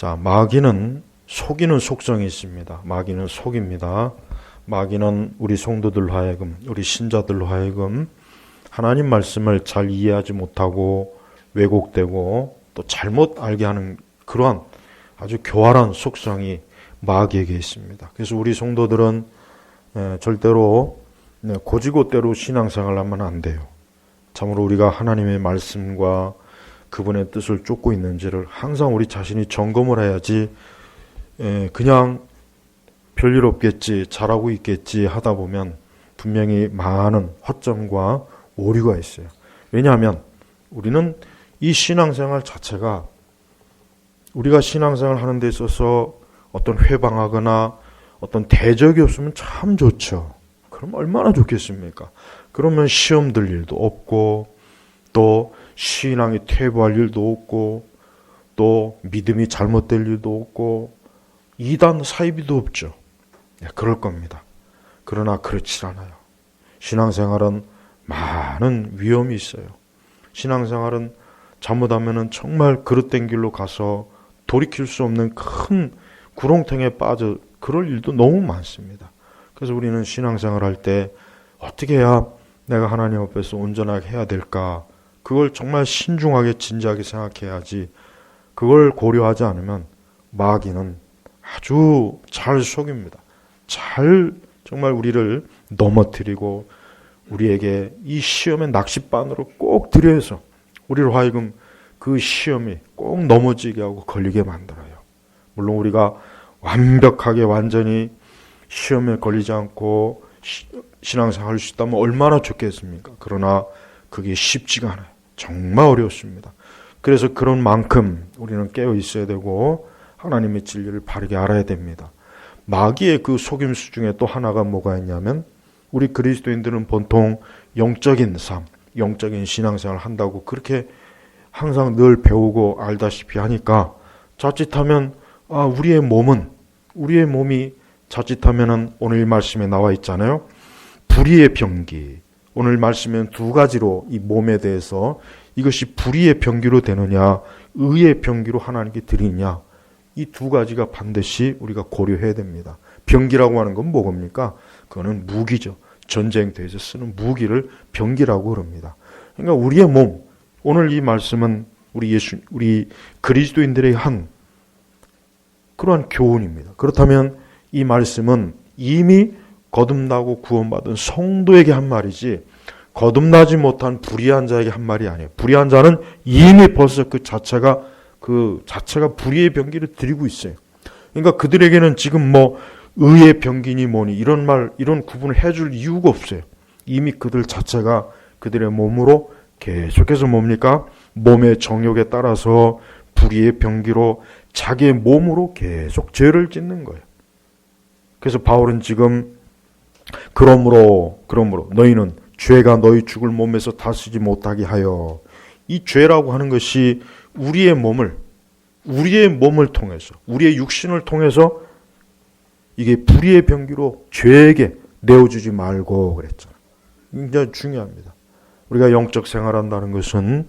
자, 마귀는 속이는 속성이 있습니다. 마귀는 속입니다. 마귀는 우리 성도들로 하여금, 우리 신자들로 하여금 하나님 말씀을 잘 이해하지 못하고 왜곡되고 또 잘못 알게 하는 그러한 아주 교활한 속성이 마귀에게 있습니다. 그래서 우리 성도들은 절대로 고지고대로 신앙생활을 하면 안 돼요. 참으로 우리가 하나님의 말씀과 그분의 뜻을 쫓고 있는지를 항상 우리 자신이 점검을 해야지 그냥 별일 없겠지, 잘하고 있겠지 하다 보면 분명히 많은 허점과 오류가 있어요. 왜냐하면 우리는 이 신앙생활 자체가 우리가 신앙생활 하는 데 있어서 어떤 회방하거나 어떤 대적이 없으면 참 좋죠. 그럼 얼마나 좋겠습니까? 그러면 시험 들 일도 없고 또 신앙이 퇴보할 일도 없고 또 믿음이 잘못될 일도 없고 이단 사이비도 없죠. 그럴 겁니다. 그러나 그렇지 않아요. 신앙생활은 많은 위험이 있어요. 신앙생활은 잘못하면 정말 그릇된 길로 가서 돌이킬 수 없는 큰 구렁텅이에 빠져 그럴 일도 너무 많습니다. 그래서 우리는 신앙생활 할 때 어떻게 해야 내가 하나님 앞에서 온전하게 해야 될까? 그걸 정말 신중하게 진지하게 생각해야지. 그걸 고려하지 않으면 마귀는 아주 잘 속입니다. 잘 정말 우리를 넘어뜨리고 우리에게 이 시험의 낚싯바늘을 꼭 들여서 우리로 하여금 그 시험이 꼭 넘어지게 하고 걸리게 만들어요. 물론 우리가 완벽하게 완전히 시험에 걸리지 않고 신앙생활 할 수 있다면 얼마나 좋겠습니까? 그러나 그게 쉽지가 않아요. 정말 어렵습니다. 그래서 그런 만큼 우리는 깨어 있어야 되고 하나님의 진리를 바르게 알아야 됩니다. 마귀의 그 속임수 중에 또 하나가 뭐가 있냐면 우리 그리스도인들은 보통 영적인 삶, 영적인 신앙생활을 한다고 그렇게 항상 늘 배우고 알다시피 하니까 자칫하면 우리의 몸이 자칫하면은 오늘 말씀에 나와 있잖아요. 불의의 병기. 오늘 말씀에는 두 가지로 이 몸에 대해서 이것이 불의의 병기로 되느냐, 의의 병기로 하나님께 드리냐. 이 두 가지가 반드시 우리가 고려해야 됩니다. 병기라고 하는 건 뭐겁니까? 그거는 무기죠. 전쟁터에서 쓰는 무기를 병기라고 그럽니다. 그러니까 우리의 몸, 오늘 이 말씀은 우리 그리스도인들에게 한 그러한 교훈입니다. 그렇다면 이 말씀은 이미 거듭나고 구원받은 성도에게 한 말이지 거듭나지 못한 불의한 자에게 한 말이 아니에요. 불의한 자는 이미 벌써 그 자체가 불의의 병기를 드리고 있어요. 그러니까 그들에게는 지금 의의 병기니 뭐니 이런 구분을 해줄 이유가 없어요. 이미 그들 자체가 그들의 몸으로 계속해서 뭡니까? 몸의 정욕에 따라서 불의의 병기로 자기의 몸으로 계속 죄를 짓는 거예요. 그래서 바울은 지금 그러므로 너희는 죄가 너희 죽을 몸에서 다스리지 못하게 하여 이 죄라고 하는 것이 우리의 몸을 통해서 우리의 육신을 통해서 이게 불의의 병기로 죄에게 내어주지 말고 그랬잖아요. 굉장히 중요합니다. 우리가 영적 생활한다는 것은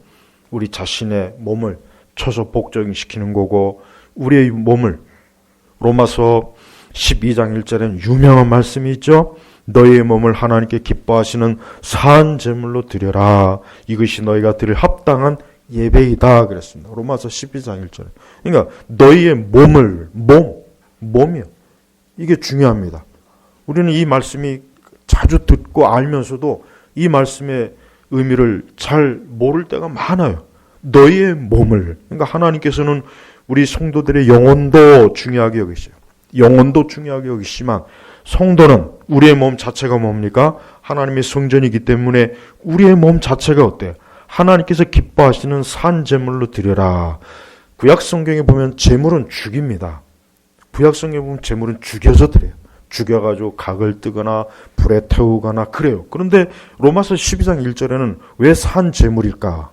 우리 자신의 몸을 쳐서 복종시키는 거고 우리의 몸을 로마서 12장 1절에는 유명한 말씀이 있죠. 너희의 몸을 하나님께 기뻐하시는 산 제물로 드려라. 이것이 너희가 드릴 합당한 예배이다 그랬습니다. 로마서 12장 1절에. 그러니까 너희의 몸이요. 이게 중요합니다. 우리는 이 말씀이 자주 듣고 알면서도 이 말씀의 의미를 잘 모를 때가 많아요. 너희의 몸을. 그러니까 하나님께서는 우리 성도들의 영혼도 중요하게 여기셔요. 영혼도 중요하게 여기시지만 성도는 우리의 몸 자체가 뭡니까? 하나님의 성전이기 때문에 우리의 몸 자체가 어때요? 하나님께서 기뻐하시는 산 제물로 드려라. 구약 성경에 보면 제물은 죽입니다. 구약 성경에 보면 제물은 죽여서 드려요. 죽여가지고 각을 뜨거나 불에 태우거나 그래요. 그런데 로마서 12장 1절에는 왜 산 제물일까?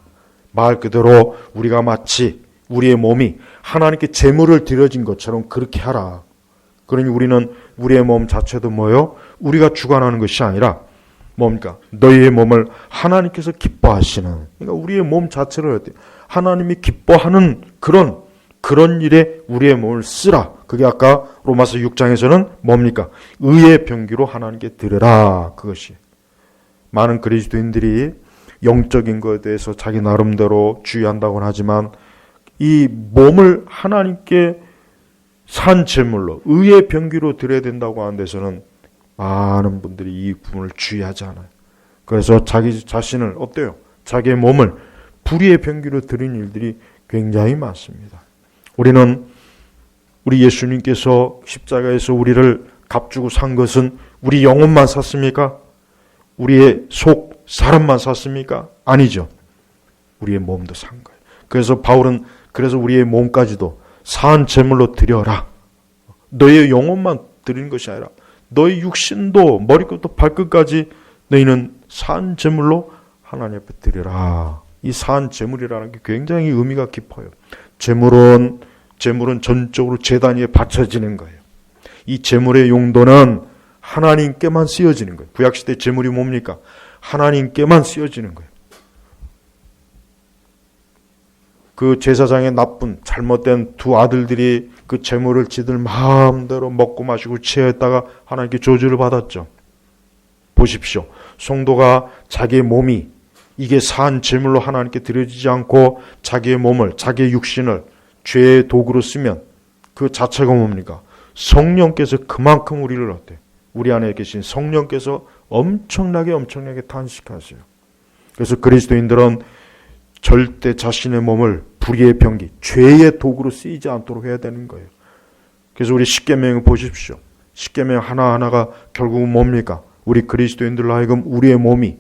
말 그대로 우리가 마치 우리의 몸이 하나님께 제물을 드려진 것처럼 그렇게 하라. 그러니 우리는 우리의 몸 자체도 뭐예요? 우리가 주관하는 것이 아니라 뭡니까? 너희의 몸을 하나님께서 기뻐하시는, 그러니까 우리의 몸 자체를 하나님이 기뻐하는 그런 그런 일에 우리의 몸을 쓰라. 그게 아까 로마서 6장에서는 뭡니까? 의의 병기로 하나님께 드려라. 그것이. 많은 그리스도인들이 영적인 것에 대해서 자기 나름대로 주의한다고는 하지만 이 몸을 하나님께 산 제물로 의의 병기로 드려야 된다고 하는 데서는 많은 분들이 이 부분을 주의하지 않아요. 그래서 자기 자신을 어때요? 자기의 몸을 불의의 병기로 드린 일들이 굉장히 많습니다. 우리 예수님께서 십자가에서 우리를 값주고 산 것은 우리 영혼만 샀습니까? 우리의 속 사람만 샀습니까? 아니죠. 우리의 몸도 산 거예요. 그래서 바울은 그래서 우리의 몸까지도 산 제물로 드려라. 너의 영혼만 드리는 것이 아니라 너의 육신도 머리끝부터 발끝까지 너희는 산 제물로 하나님 앞에 드려라. 이 산 제물이라는 게 굉장히 의미가 깊어요. 제물은 전적으로 제단 위에 바쳐지는 거예요. 이 제물의 용도는 하나님께만 쓰여지는 거예요. 구약시대 제물이 뭡니까? 하나님께만 쓰여지는 거예요. 그 제사장의 나쁜 잘못된 두 아들들이 그 제물을 지들 마음대로 먹고 마시고 취했다가 하나님께 저주를 받았죠. 보십시오. 성도가 자기의 몸이 이게 산 제물로 하나님께 드려지지 않고 자기의 몸을, 자기의 육신을 죄의 도구로 쓰면 그 자체가 뭡니까? 성령께서 그만큼 우리를 어때요? 우리 안에 계신 성령께서 엄청나게 탄식하세요. 그래서 그리스도인들은 절대 자신의 몸을 불의의 병기, 죄의 도구로 쓰이지 않도록 해야 되는 거예요. 그래서 우리 십계명을 보십시오. 십계명 하나하나가 결국은 뭡니까? 우리 그리스도인들로 하여금 우리의 몸이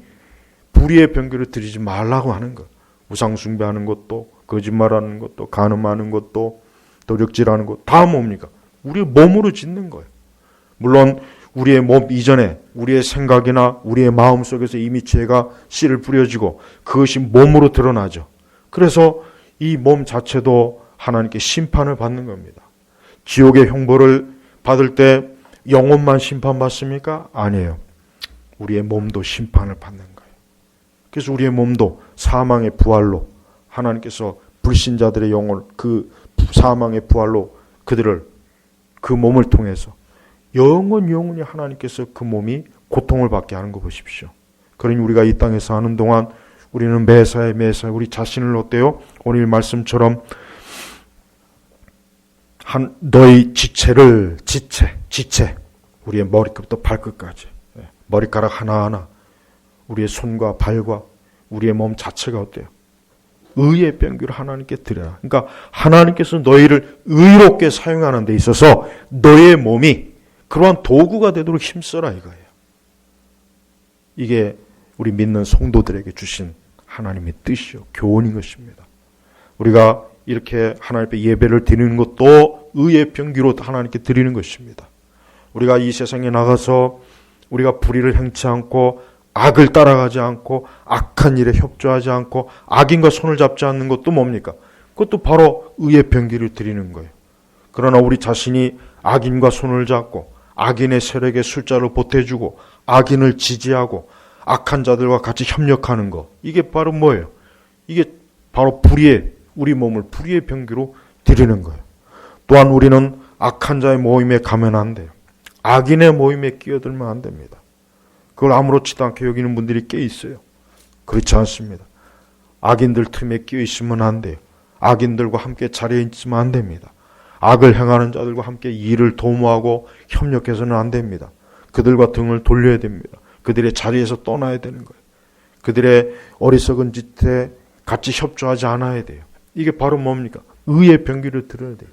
불의의 병기로 드리지 말라고 하는 것. 우상 숭배하는 것도, 거짓말하는 것도, 간음하는 것도, 도적질하는 것 다 뭡니까? 우리의 몸으로 짓는 거예요. 물론 우리의 몸 이전에 우리의 생각이나 우리의 마음 속에서 이미 죄가 씨를 뿌려지고 그것이 몸으로 드러나죠. 그래서 이 몸 자체도 하나님께 심판을 받는 겁니다. 지옥의 형벌을 받을 때 영혼만 심판받습니까? 아니에요. 우리의 몸도 심판을 받는 거예요. 그래서 우리의 몸도 사망의 부활로 하나님께서 불신자들의 영혼 그 사망의 부활로 그들을 그 몸을 통해서 영원히 하나님께서 그 몸이 고통을 받게 하는 거 보십시오. 그러니 우리가 이 땅에서 하는 동안 우리는 매사에 우리 자신을 어때요? 오늘 말씀처럼 너희 지체 우리의 머리끝부터 발끝까지 머리카락 하나하나 우리의 손과 발과 우리의 몸 자체가 어때요? 의의 병기를 하나님께 드려라. 그러니까 하나님께서 너희를 의롭게 사용하는 데 있어서 너의 몸이 그러한 도구가 되도록 힘써라 이거예요. 이게 우리 믿는 성도들에게 주신 하나님의 뜻이요. 교훈인 것입니다. 우리가 이렇게 하나님 앞에 예배를 드리는 것도 의의 병기로 하나님께 드리는 것입니다. 우리가 이 세상에 나가서 우리가 불의를 행치 않고 악을 따라가지 않고 악한 일에 협조하지 않고 악인과 손을 잡지 않는 것도 뭡니까? 그것도 바로 의의 병기를 드리는 거예요. 그러나 우리 자신이 악인과 손을 잡고 악인의 세력에 숫자를 보태주고 악인을 지지하고 악한 자들과 같이 협력하는 것, 이게 바로 뭐예요? 이게 바로 우리 몸을 불의의 병기로 드리는 거예요. 또한 우리는 악한 자의 모임에 가면 안 돼요. 악인의 모임에 끼어들면 안 됩니다. 그걸 아무렇지도 않게 여기는 분들이 꽤 있어요. 그렇지 않습니다. 악인들 틈에 끼어 있으면 안 돼요. 악인들과 함께 자리에 있으면 안 됩니다. 악을 행하는 자들과 함께 일을 도모하고 협력해서는 안 됩니다. 그들과 등을 돌려야 됩니다. 그들의 자리에서 떠나야 되는 거예요. 그들의 어리석은 짓에 같이 협조하지 않아야 돼요. 이게 바로 뭡니까? 의의 병기를 들어야 돼요.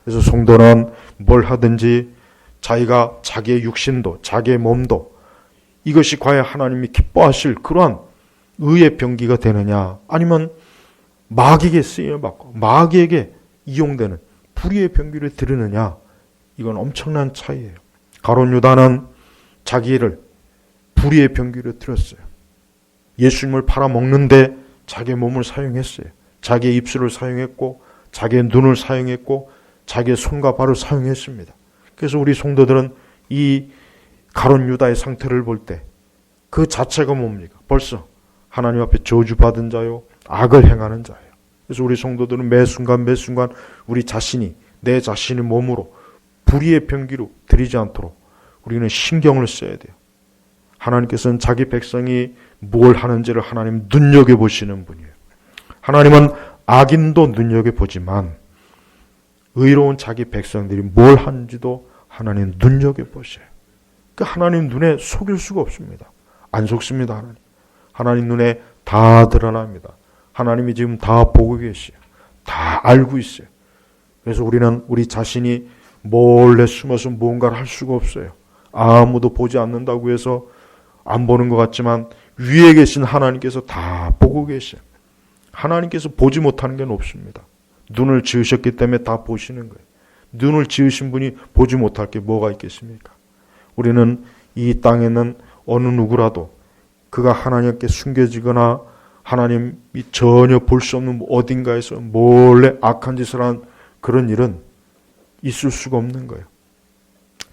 그래서 성도는 뭘 하든지 자기가 자기의 육신도 자기의 몸도 이것이 과연 하나님이 기뻐하실 그러한 의의 병기가 되느냐, 아니면 마귀에게 쓰임받고 마귀에게 이용되는 불의의 병기를 들으느냐, 이건 엄청난 차이예요. 가룟 유다는 자기를 불의의 병기로 들었어요. 예수님을 팔아먹는데 자기의 몸을 사용했어요. 자기의 입술을 사용했고 자기의 눈을 사용했고 자기의 손과 발을 사용했습니다. 그래서 우리 성도들은 이 가룟 유다의 상태를 볼 때 그 자체가 뭡니까? 벌써 하나님 앞에 저주받은 자요, 악을 행하는 자예요. 그래서 우리 성도들은 매 순간 우리 자신이 내 자신의 몸으로 불의의 병기로 들이지 않도록 우리는 신경을 써야 돼요. 하나님께서는 자기 백성이 뭘 하는지를 하나님 눈여겨보시는 분이에요. 하나님은 악인도 눈여겨보지만 의로운 자기 백성들이 뭘 하는지도 하나님 눈여겨보셔요. 그러니까 하나님 눈에 속일 수가 없습니다. 안 속습니다. 하나님 눈에 다 드러납니다. 하나님이 지금 다 보고 계시요. 다 알고 있어요. 그래서 우리는 우리 자신이 몰래 숨어서 무언가를 할 수가 없어요. 아무도 보지 않는다고 해서 안 보는 것 같지만 위에 계신 하나님께서 다 보고 계셔요. 하나님께서 보지 못하는 게 없습니다. 눈을 지으셨기 때문에 다 보시는 거예요. 눈을 지으신 분이 보지 못할 게 뭐가 있겠습니까? 우리는 이 땅에는 어느 누구라도 그가 하나님께 숨겨지거나 하나님이 전혀 볼 수 없는 어딘가에서 몰래 악한 짓을 한 그런 일은 있을 수가 없는 거예요.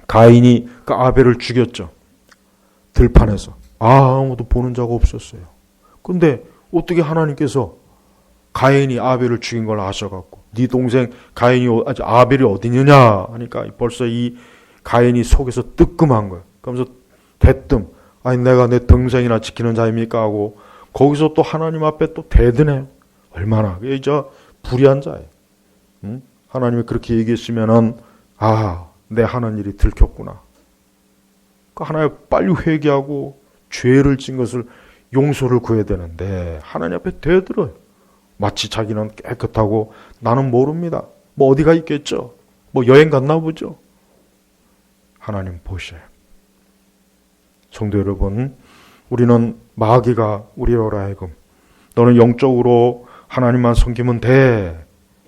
가인이 그 아벨을 죽였죠. 들판에서. 아무도 보는 자가 없었어요. 근데 어떻게 하나님께서 가인이 아벨을 죽인 걸 아셔갖고 네 동생 아벨이 어디느냐 하니까 벌써 이 가인이 속에서 뜨끔한 거예요. 그러면서 대뜸 아니 내가 내 동생이나 지키는 자입니까 하고 거기서 또 하나님 앞에 또 대드네요. 얼마나 그게 저 불의한 자예요. 응? 하나님이 그렇게 얘기했으면은 내 하는 일이 들켰구나. 하나님 빨리 회개하고 죄를 진 것을 용서를 구해야 되는데 하나님 앞에 대들어요. 마치 자기는 깨끗하고 나는 모릅니다. 뭐 어디가 있겠죠. 뭐 여행 갔나 보죠. 하나님 보셔요. 성도 여러분, 우리는 마귀가 우리로 하여금 너는 영적으로 하나님만 섬기면 돼.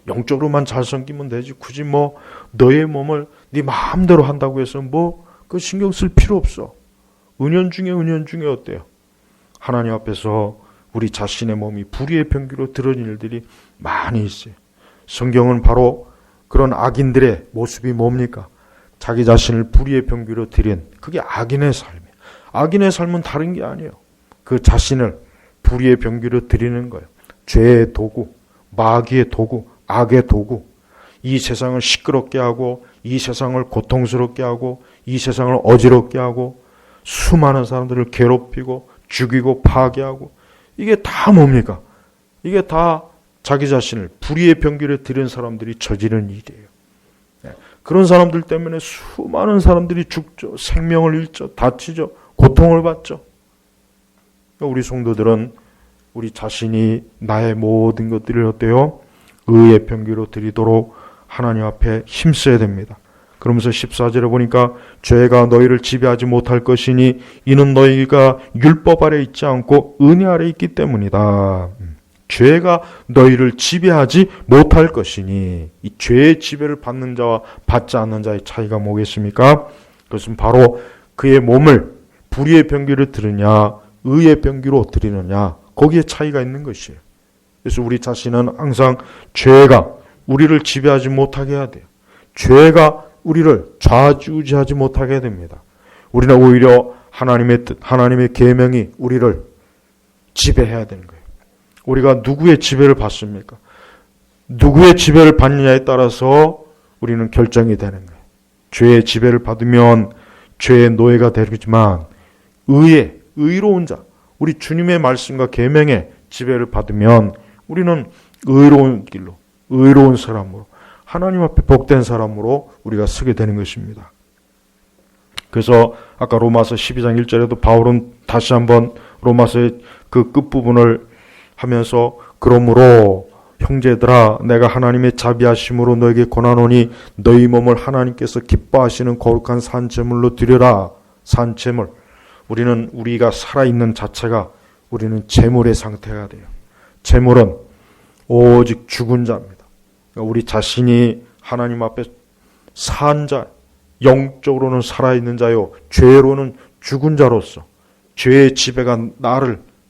영적으로만 잘 섬기면 되지. 굳이 뭐 너의 몸을 네 마음대로 한다고 해서 뭐 그 신경 쓸 필요 없어. 은연 중에 어때요? 하나님 앞에서 우리 자신의 몸이 불의의 병기로 드러진 일들이 많이 있어요. 성경은 바로 그런 악인들의 모습이 뭡니까? 자기 자신을 불의의 병기로 드린 그게 악인의 삶이에요. 악인의 삶은 다른 게 아니에요. 그 자신을 불의의 병기로 드리는 거예요. 죄의 도구, 마귀의 도구, 악의 도구. 이 세상을 시끄럽게 하고 이 세상을 고통스럽게 하고 이 세상을 어지럽게 하고 수많은 사람들을 괴롭히고 죽이고 파괴하고 이게 다 뭡니까? 이게 다 자기 자신을 불의의 병기로 들인 사람들이 저지른 일이에요. 그런 사람들 때문에 수많은 사람들이 죽죠. 생명을 잃죠. 다치죠. 고통을 받죠. 우리 성도들은 우리 자신이 나의 모든 것들을 어때요? 의의 병기로 드리도록 하나님 앞에 힘써야 됩니다. 그러면서 14절에 보니까 죄가 너희를 지배하지 못할 것이니 이는 너희가 율법 아래 있지 않고 은혜 아래 있기 때문이다. 죄가 너희를 지배하지 못할 것이니 이 죄의 지배를 받는 자와 받지 않는 자의 차이가 뭐겠습니까? 그것은 바로 그의 몸을 불의의 병기로 드리냐 의의 병기로 드리느냐 거기에 차이가 있는 것이에요. 그래서 우리 자신은 항상 죄가 우리를 지배하지 못하게 해야 돼요. 죄가 우리를 좌지우지하지 못하게 해야 됩니다. 우리는 오히려 하나님의 뜻, 하나님의 계명이 우리를 지배해야 되는 거예요. 우리가 누구의 지배를 받습니까? 누구의 지배를 받느냐에 따라서 우리는 결정이 되는 거예요. 죄의 지배를 받으면 죄의 노예가 되지만 의로운 자, 우리 주님의 말씀과 계명의 지배를 받으면 우리는 의로운 길로, 의로운 사람으로, 하나님 앞에 복된 사람으로 우리가 서게 되는 것입니다. 그래서 아까 로마서 12장 1절에도 바울은 다시 한번 로마서의 그 끝부분을 하면서 그러므로 형제들아 내가 하나님의 자비하심으로 너에게 권하노니 너희 몸을 하나님께서 기뻐하시는 거룩한 산제물로 드려라. 산제물. 우리는 우리가 살아있는 자체가 우리는 제물의 상태가 돼요. 제물은 오직 죽은 자입니다. 우리 자신이 하나님 앞에 산 자, 영적으로는 살아있는 자요 죄로는 죽은 자로서 죄의 지배가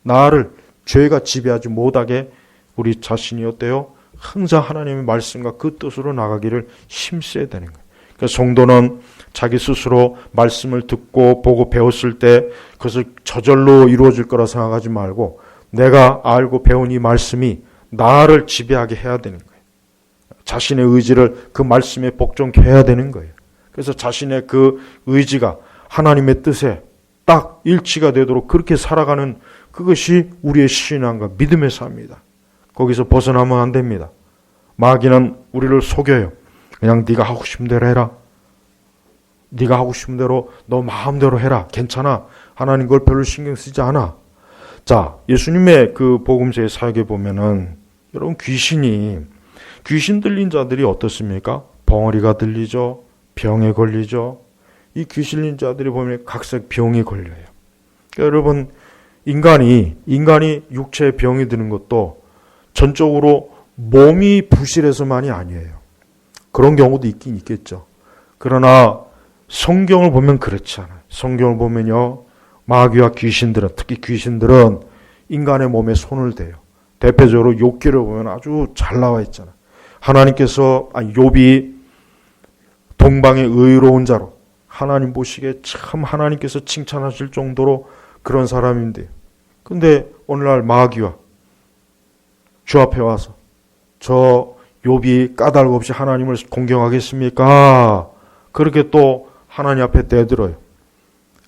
나를 죄가 지배하지 못하게 우리 자신이 어때요? 항상 하나님의 말씀과 그 뜻으로 나가기를 힘써야 되는 거예요. 그래서 성도는 자기 스스로 말씀을 듣고 보고 배웠을 때 그것을 저절로 이루어질 거라 생각하지 말고 내가 알고 배운 이 말씀이 나를 지배하게 해야 되는 거예요. 자신의 의지를 그 말씀에 복종케 해야 되는 거예요. 그래서 자신의 그 의지가 하나님의 뜻에 딱 일치가 되도록 그렇게 살아가는 그것이 우리의 신앙과 믿음의 삶이다. 거기서 벗어나면 안 됩니다. 마귀는 우리를 속여요. 그냥 네가 하고 싶은 대로 해라. 네가 하고 싶은 대로 너 마음대로 해라. 괜찮아. 하나님 그걸 별로 신경 쓰지 않아. 자, 예수님의 그 복음서의 사역에 보면은 여러분 귀신 들린 자들이 어떻습니까? 벙어리가 들리죠. 병에 걸리죠. 이 귀신 들린 자들이 보면 각색 병이 걸려요. 그러니까 여러분 인간이 육체에 병이 드는 것도 전적으로 몸이 부실해서만이 아니에요. 그런 경우도 있긴 있겠죠. 그러나 성경을 보면 그렇지 않아요. 성경을 보면요. 마귀와 귀신들은, 특히 귀신들은 인간의 몸에 손을 대요. 대표적으로 욥기를 보면 아주 잘 나와 있잖아요. 하나님께서 욥이 동방의 의로운 자로 하나님 보시기에 참 하나님께서 칭찬하실 정도로 그런 사람인데, 근데 오늘날 마귀와 주 앞에 와서 저 욥이 까닭 없이 하나님을 공경하겠습니까? 그렇게 또 하나님 앞에 대들어요.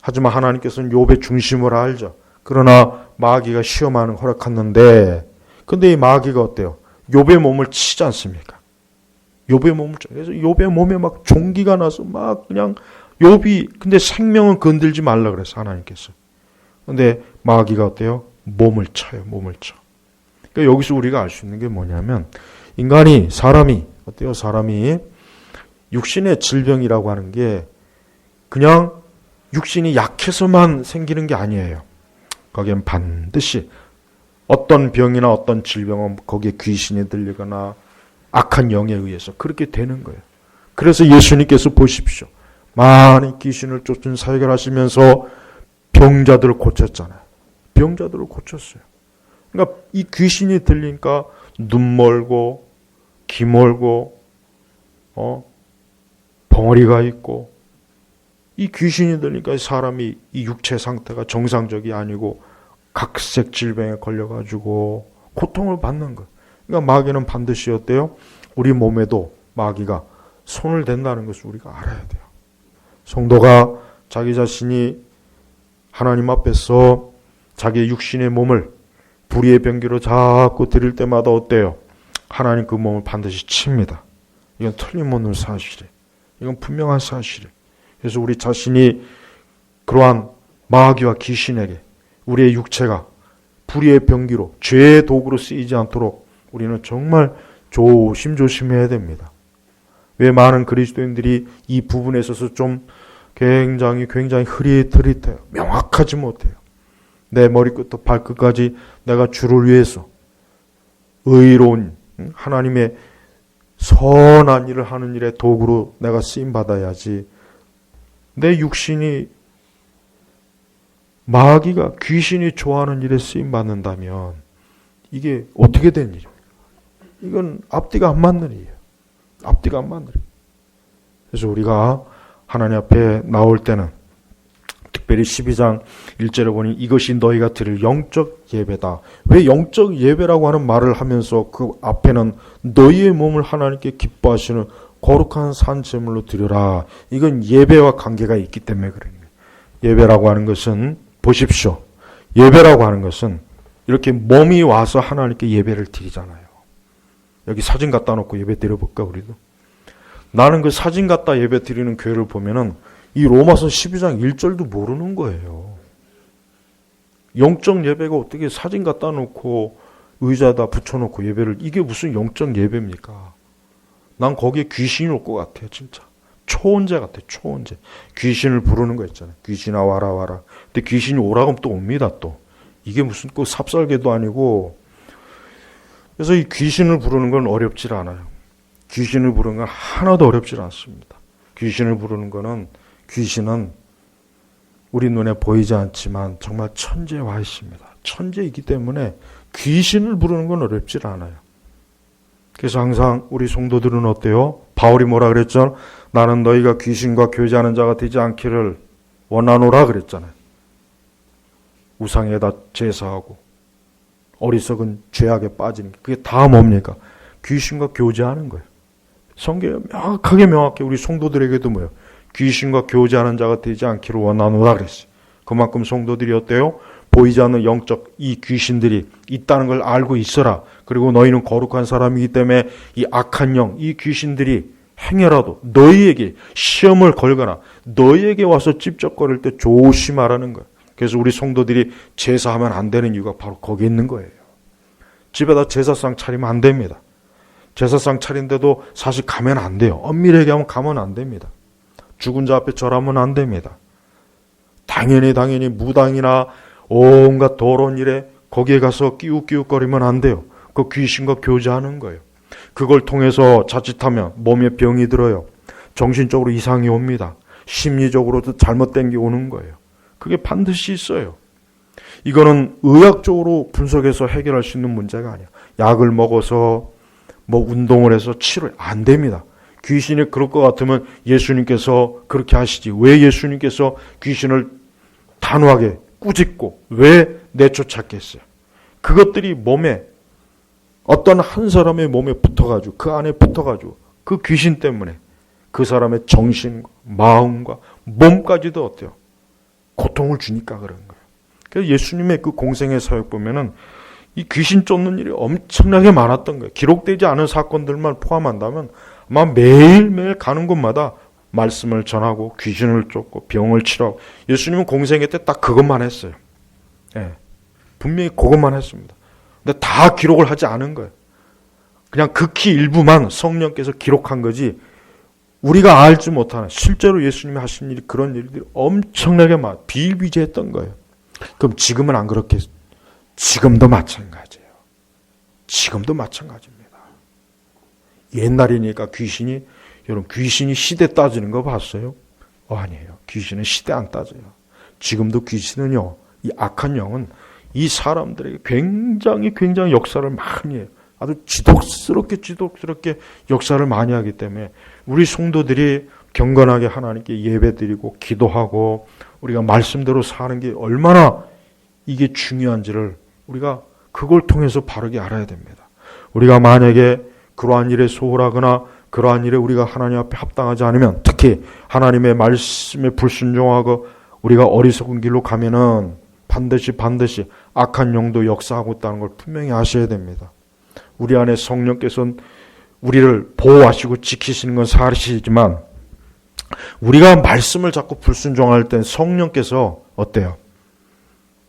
하지만 하나님께서는 욥의 중심을 알죠. 그러나 마귀가 시험하는 허락했는데, 근데 이 마귀가 어때요? 욥의 몸을 치지 않습니까? 욥의 몸을 쳐. 그래서 욥의 몸에 막 종기가 나서 막 그냥 욥이, 근데 생명은 건들지 말라 그래서 하나님께서. 근데 마귀가 어때요? 몸을 쳐요. 몸을 쳐. 그러니까 여기서 우리가 알 수 있는 게 뭐냐면, 사람이 어때요? 사람이 육신의 질병이라고 하는 게 그냥 육신이 약해서만 생기는 게 아니에요. 거기엔 반드시 어떤 병이나 어떤 질병은 거기에 귀신이 들리거나 악한 영에 의해서 그렇게 되는 거예요. 그래서 예수님께서 보십시오. 많은 귀신을 쫓은 사역을 하시면서 병자들을 고쳤잖아요. 병자들을 고쳤어요. 그러니까 이 귀신이 들리니까 눈 멀고 귀 멀고 벙어리가 있고, 이 귀신이 들리니까 사람이 이 육체 상태가 정상적이 아니고 각색 질병에 걸려가지고 고통을 받는 거예요. 그러니까 마귀는 반드시 어때요? 우리 몸에도 마귀가 손을 댄다는 것을 우리가 알아야 돼요. 성도가 자기 자신이 하나님 앞에서 자기의 육신의 몸을 불의의 병기로 자꾸 드릴 때마다 어때요? 하나님 그 몸을 반드시 칩니다. 이건 틀림없는 사실이에요. 이건 분명한 사실이에요. 그래서 우리 자신이 그러한 마귀와 귀신에게 우리의 육체가 불의의 병기로 죄의 도구로 쓰이지 않도록 우리는 정말 조심해야 됩니다. 왜 많은 그리스도인들이 이 부분에 있어서 좀 굉장히 흐릿해요. 명확하지 못해요. 내 머리끝부터 발끝까지 내가 주를 위해서 의로운 하나님의 선한 일을 하는 일의 도구로 내가 쓰임받아야지, 내 육신이 마귀가 귀신이 좋아하는 일에 쓰임받는다면 이게 어떻게 된 일입니까? 이건 앞뒤가 안 맞는 일이에요. 앞뒤가 안 맞는 일이에요. 그래서 우리가 하나님 앞에 나올 때는 특별히 12장 1절에 보니 이것이 너희가 드릴 영적 예배다. 왜 영적 예배라고 하는 말을 하면서 그 앞에는 너희의 몸을 하나님께 기뻐하시는 거룩한 산 제물로 드려라. 이건 예배와 관계가 있기 때문에 그럽니다. 예배라고 하는 것은 보십시오. 예배라고 하는 것은 이렇게 몸이 와서 하나님께 예배를 드리잖아요. 여기 사진 갖다 놓고 예배 드려볼까 우리도? 나는 그 사진 갖다 예배 드리는 교회를 보면은 이 로마서 12장 1절도 모르는 거예요. 영적 예배가 어떻게 사진 갖다 놓고 의자에다 붙여놓고 예배를, 이게 무슨 영적 예배입니까? 난 거기에 귀신이 올 것 같아요. 진짜 초혼제 같아. 초혼제. 귀신을 부르는 거 있잖아요. 귀신아 와라 와라. 근데 귀신이 오라고 하면 또 옵니다. 또 이게 무슨 그 삽살개도 아니고. 그래서 이 귀신을 부르는 건 어렵지 않아요. 귀신을 부르는 건 하나도 어렵지 않습니다. 귀신을 부르는 거는, 귀신은 우리 눈에 보이지 않지만 정말 천지에 와 있습니다. 천지이기 때문에 귀신을 부르는 건 어렵지 않아요. 그래서 항상 우리 성도들은 어때요? 바울이 뭐라 그랬죠? 나는 너희가 귀신과 교제하는 자가 되지 않기를 원하노라 그랬잖아요. 우상에다 제사하고 어리석은 죄악에 빠지는 게 그게 다 뭡니까? 귀신과 교제하는 거예요. 성경에 명확하게 우리 성도들에게도 뭐예요? 귀신과 교제하는 자가 되지 않기를 원하노라 그랬어요. 그만큼 성도들이 어때요? 보이지 않는 영적 이 귀신들이 있다는 걸 알고 있어라. 그리고 너희는 거룩한 사람이기 때문에 이 악한 영, 이 귀신들이 행여라도 너희에게 시험을 걸거나 너희에게 와서 찝쩍거릴 때 조심하라는 거예요. 그래서 우리 성도들이 제사하면 안 되는 이유가 바로 거기 있는 거예요. 집에다 제사상 차리면 안 됩니다. 제사상 차린데도 사실 가면 안 돼요. 엄밀하게 하면 가면 안 됩니다. 죽은 자 앞에 절하면 안 됩니다. 당연히 무당이나 온갖 더러운 일에 거기에 가서 끼욱끼욱거리면 안 돼요. 그 귀신과 교제하는 거예요. 그걸 통해서 자칫하면 몸에 병이 들어요. 정신적으로 이상이 옵니다. 심리적으로도 잘못된 게 오는 거예요. 그게 반드시 있어요. 이거는 의학적으로 분석해서 해결할 수 있는 문제가 아니야. 약을 먹어서 운동을 해서 치료 안 됩니다. 귀신이 그럴 것 같으면 예수님께서 그렇게 하시지. 왜 예수님께서 귀신을 단호하게 꾸짖고 왜 내쫓았겠어요? 그것들이 몸에 어떤 한 사람의 몸에 붙어가지고 그 안에 붙어가지고 그 귀신 때문에 그 사람의 정신과 마음과 몸까지도 어때요? 고통을 주니까 그런 거예요. 그래서 예수님의 그 공생의 사역 보면은 이 귀신 쫓는 일이 엄청나게 많았던 거예요. 기록되지 않은 사건들만 포함한다면 아마 매일매일 가는 곳마다 말씀을 전하고 귀신을 쫓고 병을 치료하고 예수님은 공생애 때 딱 그것만 했어요. 예, 분명히 그것만 했습니다. 근데 다 기록을 하지 않은 거예요. 그냥 극히 일부만 성령께서 기록한 거지 우리가 알지 못하는 실제로 예수님이 하신 일이 그런 일들이 엄청나게 비일비재했던 거예요. 그럼 지금은 안 그렇겠어요? 지금도 마찬가지예요. 지금도 마찬가지입니다. 옛날이니까 여러분 귀신이 시대 따지는 거 봤어요? 아니에요. 귀신은 시대 안 따져요. 지금도 귀신은요, 이 악한 영은 이 사람들에게 굉장히 역사를 많이 해요. 아주 지독스럽게 역사를 많이 하기 때문에 우리 성도들이 경건하게 하나님께 예배드리고 기도하고 우리가 말씀대로 사는 게 얼마나 이게 중요한지를 우리가 그걸 통해서 바르게 알아야 됩니다. 우리가 만약에 그러한 일에 소홀하거나 그러한 일에 우리가 하나님 앞에 합당하지 않으면 특히 하나님의 말씀에 불순종하고 우리가 어리석은 길로 가면은 반드시 악한 영도 역사하고 있다는 걸 분명히 아셔야 됩니다. 우리 안에 성령께서는 우리를 보호하시고 지키시는 건 사실이지만 우리가 말씀을 자꾸 불순종할 땐 성령께서 어때요?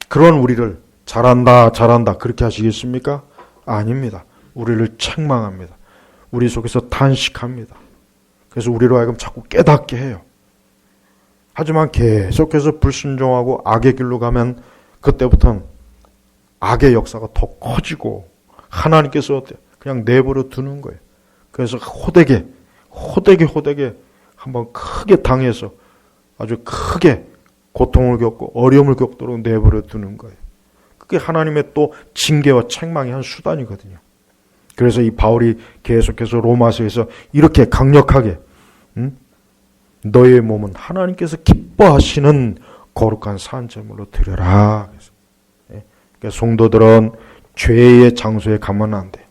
그런 우리를 잘한다 그렇게 하시겠습니까? 아닙니다. 우리를 책망합니다. 우리 속에서 탄식합니다. 그래서 우리로 하여금 자꾸 깨닫게 해요. 하지만 계속해서 불순종하고 악의 길로 가면 그때부터는 악의 역사가 더 커지고 하나님께서 그냥 내버려 두는 거예요. 그래서 호되게 한번 크게 당해서 아주 크게 고통을 겪고 어려움을 겪도록 내버려 두는 거예요. 그게 하나님의 또 징계와 책망의 한 수단이거든요. 그래서 이 바울이 계속해서 로마서에서 이렇게 강력하게 너의 몸은 하나님께서 기뻐하시는 거룩한 산제물로 드려라. 그러니까 성도들은 죄의 장소에 가면 안 돼.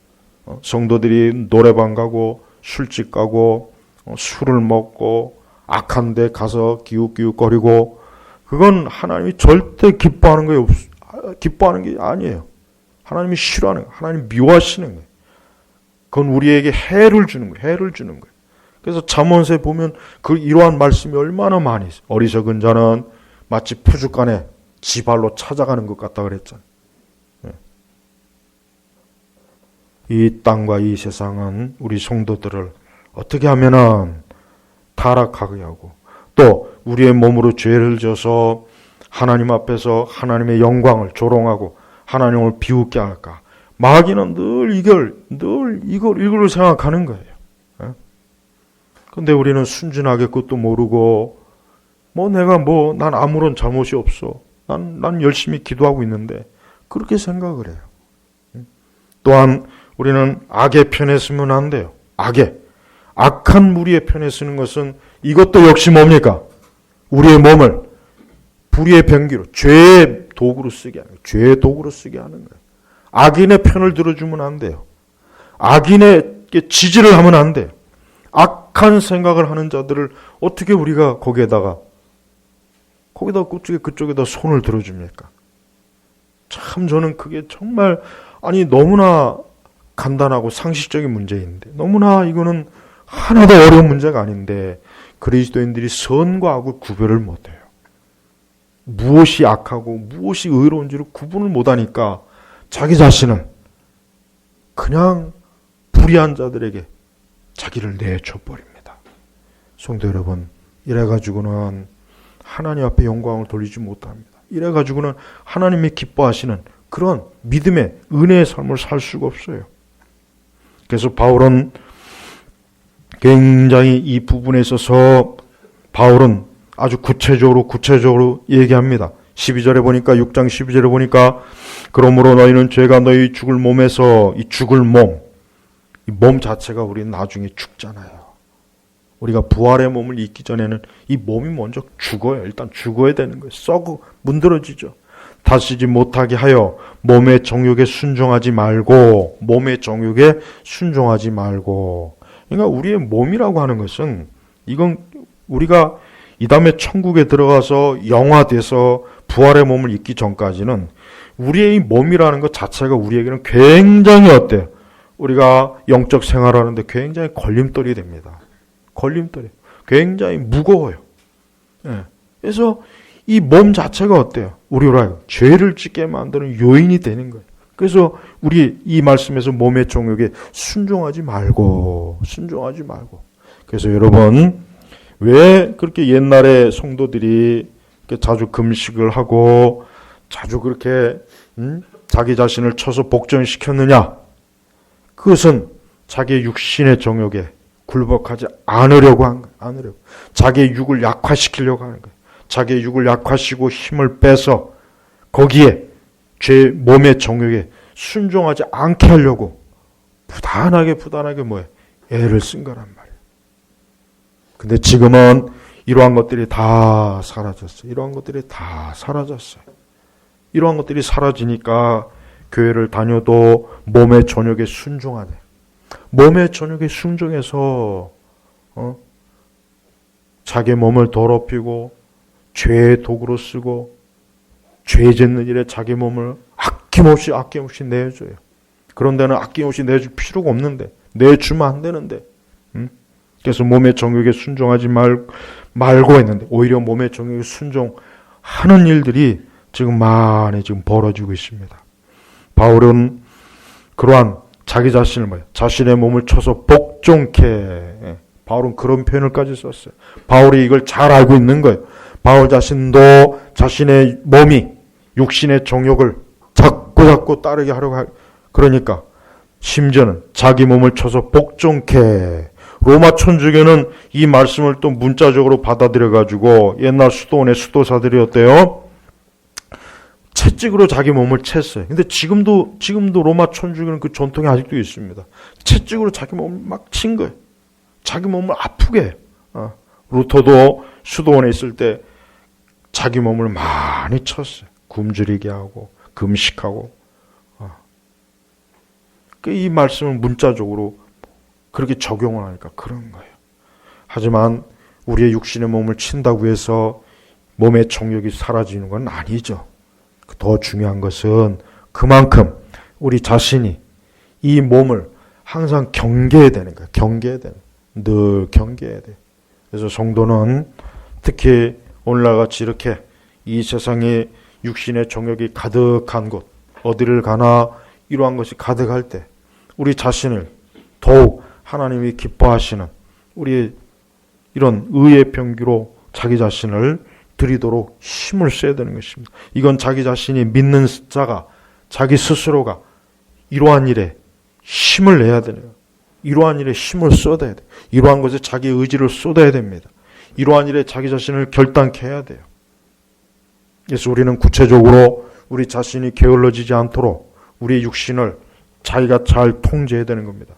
성도들이 노래방 가고 술집 가고 술을 먹고 악한 데 가서 기웃기웃거리고 그건 하나님이 절대 기뻐하는 거예요. 기뻐하는 게 아니에요. 하나님이 싫어하는 거예요. 하나님이 미워하시는 거예요. 그건 우리에게 해를 주는 거예요. 그래서 잠언서에 보면 이러한 말씀이 얼마나 많이 있어요. 어리석은 자는 마치 푸죽간에 지발로 찾아가는 것 같다 그랬잖아요. 이 땅과 이 세상은 우리 성도들을 어떻게 하면은 타락하게 하고 또 우리의 몸으로 죄를 져서 하나님 앞에서 하나님의 영광을 조롱하고 하나님을 비웃게 할까? 마귀는 늘 이걸 생각하는 거예요. 근데 우리는 순진하게 그것도 모르고 난 아무런 잘못이 없어. 난 열심히 기도하고 있는데 그렇게 생각을 해요. 또한 우리는 악의 편에 서면 안 돼요. 악한 무리의 편에 서는 것은 이것도 역시 뭡니까? 우리의 몸을 불의의 병기로 죄의 도구로 쓰게 하는 거예요. 악인의 편을 들어주면 안 돼요. 악인에게 지지를 하면 안 돼요. 악한 생각을 하는 자들을 어떻게 우리가 거기에다가 그쪽에다 손을 들어줍니까? 참 저는 그게 정말 너무나 간단하고 상식적인 문제인데 너무나 이거는 하나도 어려운 문제가 아닌데 그리스도인들이 선과 악을 구별을 못해요. 무엇이 악하고 무엇이 의로운지를 구분을 못하니까 자기 자신을 그냥 불의한 자들에게 자기를 내줘버립니다. 성도 여러분, 이래가지고는 하나님 앞에 영광을 돌리지 못합니다. 이래가지고는 하나님이 기뻐하시는 그런 믿음의 은혜의 삶을 살 수가 없어요. 그래서 바울은 굉장히 이 부분에 있어서 바울은 아주 구체적으로 얘기합니다. 12절에 보니까 6장 12절에 보니까 그러므로 너희는 죄가 너희 죽을 몸에서 이 죽을 몸, 이 몸 자체가 우리는 나중에 죽잖아요. 우리가 부활의 몸을 입기 전에는 이 몸이 먼저 죽어요. 일단 죽어야 되는 거예요. 썩고 문드러지죠. 다시지 못하게 하여 몸의 정욕에 순종하지 말고 그러니까 우리의 몸이라고 하는 것은 이건 우리가 이 다음에 천국에 들어가서 영화돼서 부활의 몸을 입기 전까지는 우리의 이 몸이라는 것 자체가 우리에게는 굉장히 어때요? 우리가 영적 생활하는데 굉장히 걸림돌이 됩니다. 걸림돌이 굉장히 무거워요. 예. 그래서 이 몸 자체가 어때요? 우리로 죄를 짓게 만드는 요인이 되는 거예요. 그래서 우리 이 말씀에서 몸의 정욕에 순종하지 말고. 그래서 여러분 왜 그렇게 옛날에 성도들이 자주 금식을 하고 자주 그렇게 자기 자신을 쳐서 복종시켰느냐? 그것은 자기의 육신의 정욕에 굴복하지 않으려고 자기의 육을 약화시키려고 하는 거예요. 자기의 육을 약화시키고 힘을 빼서 거기에 몸의 정욕에 순종하지 않게 하려고 부단하게 애를 쓴 거란 말이에요. 근데 지금은 이러한 것들이 다 사라졌어요. 이러한 것들이 사라지니까 교회를 다녀도 몸의 정욕에 순종하네. 몸의 정욕에 순종해서 자기 몸을 더럽히고 죄의 도구로 쓰고 죄 짓는 일에 자기 몸을 아낌없이 내줘요. 그런 데는 아낌없이 내줄 필요가 없는데 내주면 안 되는데 그래서 몸의 정욕에 순종하지 말고 했는데 오히려 몸의 정욕에 순종하는 일들이 지금 많이 벌어지고 있습니다. 바울은 그러한 자기 자신의 몸을 쳐서 복종케 바울은 그런 표현을까지 썼어요. 바울이 이걸 잘 알고 있는 거예요. 바울 자신도 자신의 몸이 육신의 정욕을 자꾸 따르게 하려고 그러니까 심지어는 자기 몸을 쳐서 복종케 로마 천주교는 이 말씀을 또 문자적으로 받아들여 가지고 옛날 수도원의 수도사들이 어때요? 채찍으로 자기 몸을 챘어요. 근데 지금도 로마 천주교는 그 전통이 아직도 있습니다. 채찍으로 자기 몸을 막 친 거예요. 자기 몸을 아프게. 루터도 수도원에 있을 때 자기 몸을 많이 쳤어요. 굶주리게 하고 금식하고. 이 말씀을 문자적으로 그렇게 적용을 하니까 그런 거예요. 하지만 우리의 육신의 몸을 친다고 해서 몸의 정욕이 사라지는 건 아니죠. 더 중요한 것은 그만큼 우리 자신이 이 몸을 항상 경계해야 되는 거예요. 늘 경계해야 돼요. 그래서 성도는 특히 오늘날 같이 이렇게 이 세상에 육신의 정욕이 가득한 곳, 어디를 가나 이러한 것이 가득할 때 우리 자신을 더욱 하나님이 기뻐하시는 우리 이런 의의 병기로 자기 자신을 드리도록 힘을 써야 되는 것입니다. 이건 자기 자신이 믿는 자가 자기 스스로가 이러한 일에 힘을 내야 되는 거예요. 이러한 일에 힘을 쏟아야 돼요. 이러한 것에 자기 의지를 쏟아야 됩니다. 이러한 일에 자기 자신을 결단케 해야 돼요. 그래서 우리는 구체적으로 우리 자신이 게을러지지 않도록 우리의 육신을 자기가 잘 통제해야 되는 겁니다.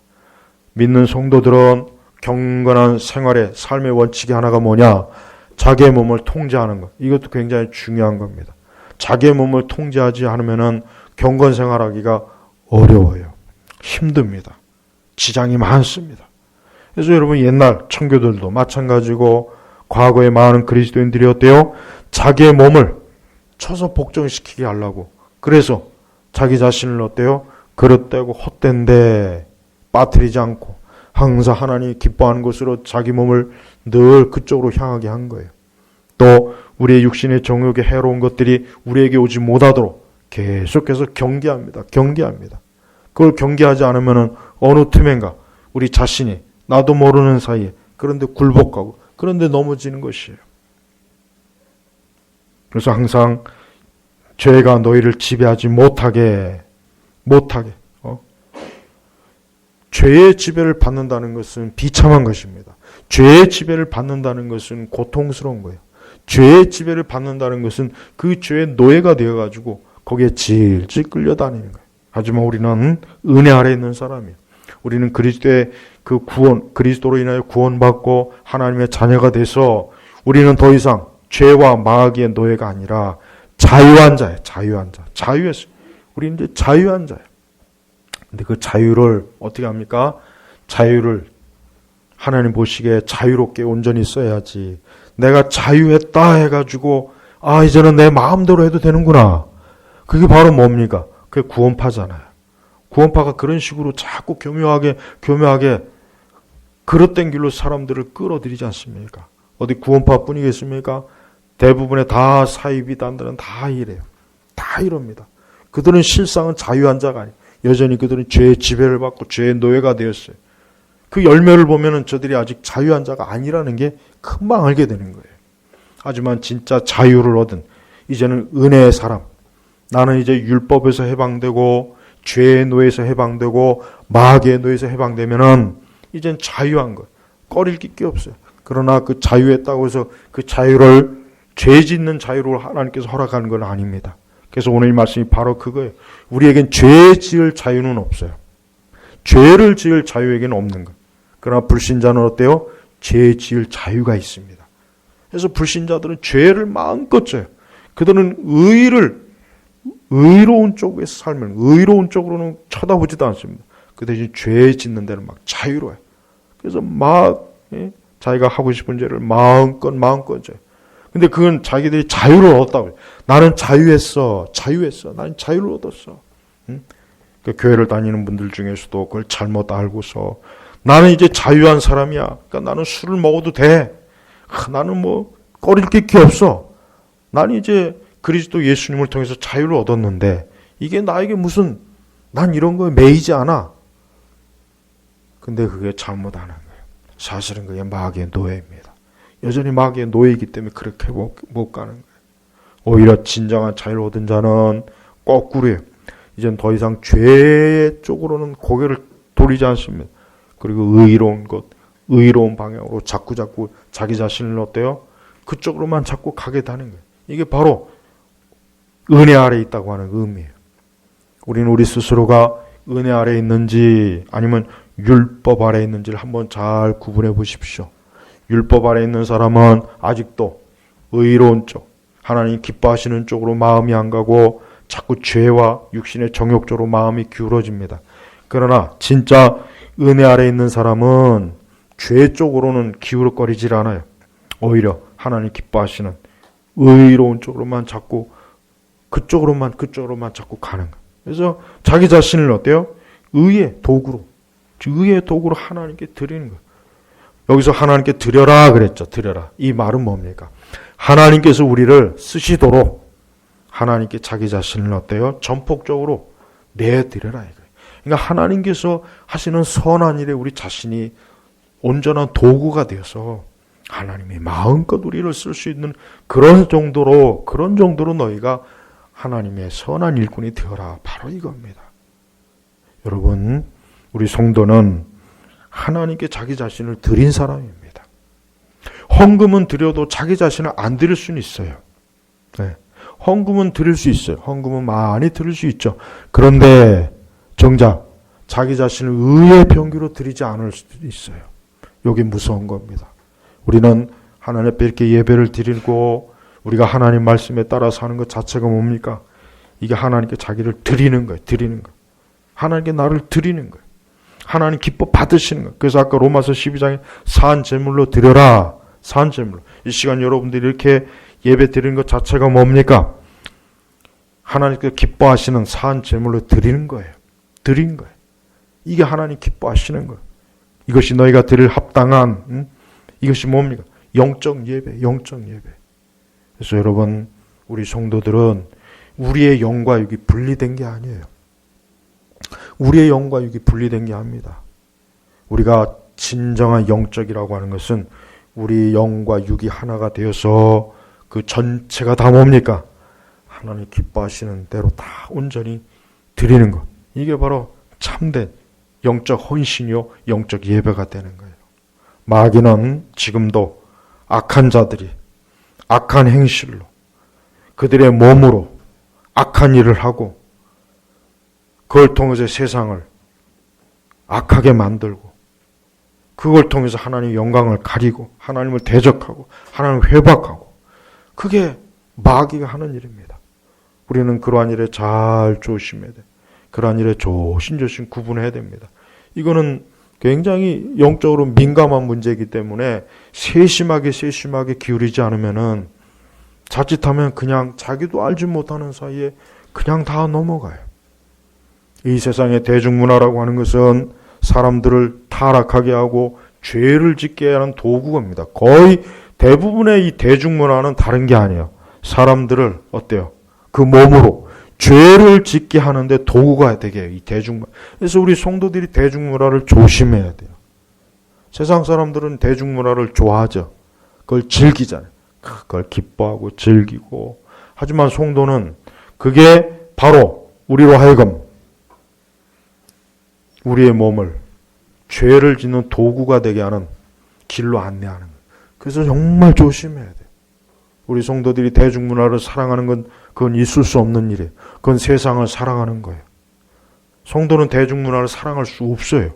믿는 성도들은 경건한 생활의 삶의 원칙이 하나가 뭐냐? 자기의 몸을 통제하는 것. 이것도 굉장히 중요한 겁니다. 자기의 몸을 통제하지 않으면은 경건 생활하기가 어려워요. 힘듭니다. 지장이 많습니다. 그래서 여러분 옛날 청교도들도 마찬가지고 과거에 많은 그리스도인들이 어때요? 자기의 몸을 쳐서 복종시키게 하려고 그래서 자기 자신을 어때요? 그릇되고 헛된데 빠뜨리지 않고 항상 하나님이 기뻐하는 곳으로 자기 몸을 늘 그쪽으로 향하게 한 거예요. 또 우리의 육신의 정욕에 해로운 것들이 우리에게 오지 못하도록 계속해서 경계합니다. 경계합니다. 그걸 경계하지 않으면 어느 틈엔가 우리 자신이 나도 모르는 사이에 그런데 굴복하고 그런데 넘어지는 것이에요. 그래서 항상 죄가 너희를 지배하지 못하게 죄의 지배를 받는다는 것은 비참한 것입니다. 죄의 지배를 받는다는 것은 고통스러운 거예요. 죄의 지배를 받는다는 것은 그 죄의 노예가 되어가지고 거기에 질질 끌려다니는 거예요. 하지만 우리는 은혜 아래 있는 사람이에요. 우리는 그리스도의 그 구원, 그리스도로 인하여 구원받고 하나님의 자녀가 돼서 우리는 더 이상 죄와 마귀의 노예가 아니라 자유한 자예요. 자유한 자. 자유했어요. 우리는 이제 자유한 자예요. 근데 그 자유를 어떻게 합니까? 자유를 하나님 보시기에 자유롭게 온전히 써야지. 내가 자유했다 해가지고 이제는 내 마음대로 해도 되는구나. 그게 바로 뭡니까? 그게 구원파잖아요. 구원파가 그런 식으로 자꾸 교묘하게 그릇된 길로 사람들을 끌어들이지 않습니까? 어디 구원파뿐이겠습니까? 대부분의 다 사이비단들은 다 이래요. 다 이럽니다. 그들은 실상은 자유한 자가 아니에요. 여전히 그들은 죄의 지배를 받고 죄의 노예가 되었어요. 그 열매를 보면은 저들이 아직 자유한 자가 아니라는 게 금방 알게 되는 거예요. 하지만 진짜 자유를 얻은 이제는 은혜의 사람, 나는 이제 율법에서 해방되고 죄의 노예에서 해방되고 마귀의 노예에서 해방되면은 이젠 자유한 거예요. 꺼릴 게 없어요. 그러나 그 자유했다고 해서 그 자유를 죄 짓는 자유로 하나님께서 허락하는 건 아닙니다. 그래서 오늘 이 말씀이 바로 그거예요. 우리에겐 죄 지을 자유는 없어요. 죄를 지을 자유에게는 없는 거예요. 그러나 불신자는 어때요? 죄 지을 자유가 있습니다. 그래서 불신자들은 죄를 마음껏 져요. 그들은 의로운 쪽에서 살면 의로운 쪽으로는 쳐다보지도 않습니다. 그 대신 죄 짓는 데는 막 자유로워요. 그래서 막 자기가 하고 싶은 죄를 마음껏 져요. 근데 그건 자기들이 자유를 얻었다고 해요. 나는 자유했어. 나는 자유를 얻었어. 그 교회를 다니는 분들 중에서도 그걸 잘못 알고서 나는 이제 자유한 사람이야. 그러니까 나는 술을 먹어도 돼. 나는 뭐 꺼릴 게 없어. 나는 이제 그리스도 예수님을 통해서 자유를 얻었는데 이게 나에게 무슨 난 이런 거에 매이지 않아. 근데 그게 잘못 안 한 거예요. 사실은 그게 마귀의 노예입니다. 여전히 마귀의 노예이기 때문에 그렇게 못 가는 거예요. 오히려 진정한 자유를 얻은 자는 거꾸로예요. 이젠 더 이상 죄 쪽으로는 고개를 돌리지 않습니다. 그리고 의로운 방향으로 자꾸 자기 자신을 어때요? 그쪽으로만 자꾸 가게 되는 거예요. 이게 바로 은혜 아래 있다고 하는 의미예요. 우리는 우리 스스로가 은혜 아래 있는지 아니면 율법 아래 있는지를 한번 잘 구분해 보십시오. 율법 아래 있는 사람은 아직도 의로운 쪽, 하나님 기뻐하시는 쪽으로 마음이 안 가고 자꾸 죄와 육신의 정욕 쪽으로 마음이 기울어집니다. 그러나 진짜 은혜 아래 있는 사람은 죄 쪽으로는 기울어거리질 않아요. 오히려 하나님 기뻐하시는 의로운 쪽으로만 자꾸 그쪽으로만 자꾸 가는 거예요. 그래서 자기 자신을 어때요? 의의 도구로 하나님께 드리는 거예요. 여기서 하나님께 드려라 그랬죠. 드려라. 이 말은 뭡니까? 하나님께서 우리를 쓰시도록 하나님께 자기 자신을 어때요? 전폭적으로 내드려라 이거예요. 그러니까 하나님께서 하시는 선한 일에 우리 자신이 온전한 도구가 되어서 하나님이 마음껏 우리를 쓸 수 있는 그런 정도로 너희가 하나님의 선한 일꾼이 되어라. 바로 이겁니다. 여러분, 우리 성도는 하나님께 자기 자신을 드린 사람입니다. 헌금은 드려도 자기 자신을 안 드릴 수는 있어요. 네. 헌금은 드릴 수 있어요. 헌금은 많이 드릴 수 있죠. 그런데 정작 자기 자신을 의의 병기로 드리지 않을 수도 있어요. 이게 무서운 겁니다. 우리는 하나님 앞에 이렇게 예배를 드리고 우리가 하나님 말씀에 따라 사는 것 자체가 뭡니까? 이게 하나님께 자기를 드리는 거예요. 하나님께 나를 드리는 거예요. 하나님 기뻐 받으시는 거예요. 그래서 아까 로마서 12장에 산 제물로 드려라. 산 제물로. 이 시간 여러분들이 이렇게 예배 드리는 것 자체가 뭡니까? 하나님께 기뻐하시는 산 제물로 드리는 거예요. 드린 거예요. 이게 하나님 기뻐하시는 거예요. 이것이 너희가 드릴 합당한 이것이 뭡니까? 영적 예배, 영적 예배. 그래서 여러분, 우리 성도들은 우리의 영과 육이 분리된 게 아니에요. 우리의 영과 육이 분리된 게 아닙니다. 우리가 진정한 영적이라고 하는 것은 우리 영과 육이 하나가 되어서 그 전체가 다 뭡니까? 하나님 기뻐하시는 대로 다 온전히 드리는 것. 이게 바로 참된 영적 헌신이요, 영적 예배가 되는 거예요. 마귀는 지금도 악한 자들이 악한 행실로 그들의 몸으로 악한 일을 하고 그걸 통해서 세상을 악하게 만들고 그걸 통해서 하나님의 영광을 가리고 하나님을 대적하고 하나님을 회박하고 그게 마귀가 하는 일입니다. 우리는 그러한 일에 잘 조심해야 돼. 그러한 일에 조심조심 구분해야 됩니다. 이거는 굉장히 영적으로 민감한 문제이기 때문에 세심하게 기울이지 않으면은 자칫하면 그냥 자기도 알지 못하는 사이에 그냥 다 넘어가요. 이 세상의 대중문화라고 하는 것은 사람들을 타락하게 하고 죄를 짓게 하는 도구입니다. 거의 대부분의 이 대중문화는 다른 게 아니에요. 사람들을 어때요? 그 몸으로 죄를 짓게 하는데 도구가 되게 해요. 이 대중문화. 그래서 우리 성도들이 대중문화를 조심해야 돼요. 세상 사람들은 대중문화를 좋아하죠. 그걸 즐기잖아요. 그걸 기뻐하고 즐기고. 하지만 성도는 그게 바로 우리로 하여금 우리의 몸을 죄를 짓는 도구가 되게 하는 길로 안내하는 거예요. 그래서 정말 조심해야 돼요. 우리 성도들이 대중문화를 사랑하는 건 그건 있을 수 없는 일이에요. 그건 세상을 사랑하는 거예요. 성도는 대중문화를 사랑할 수 없어요.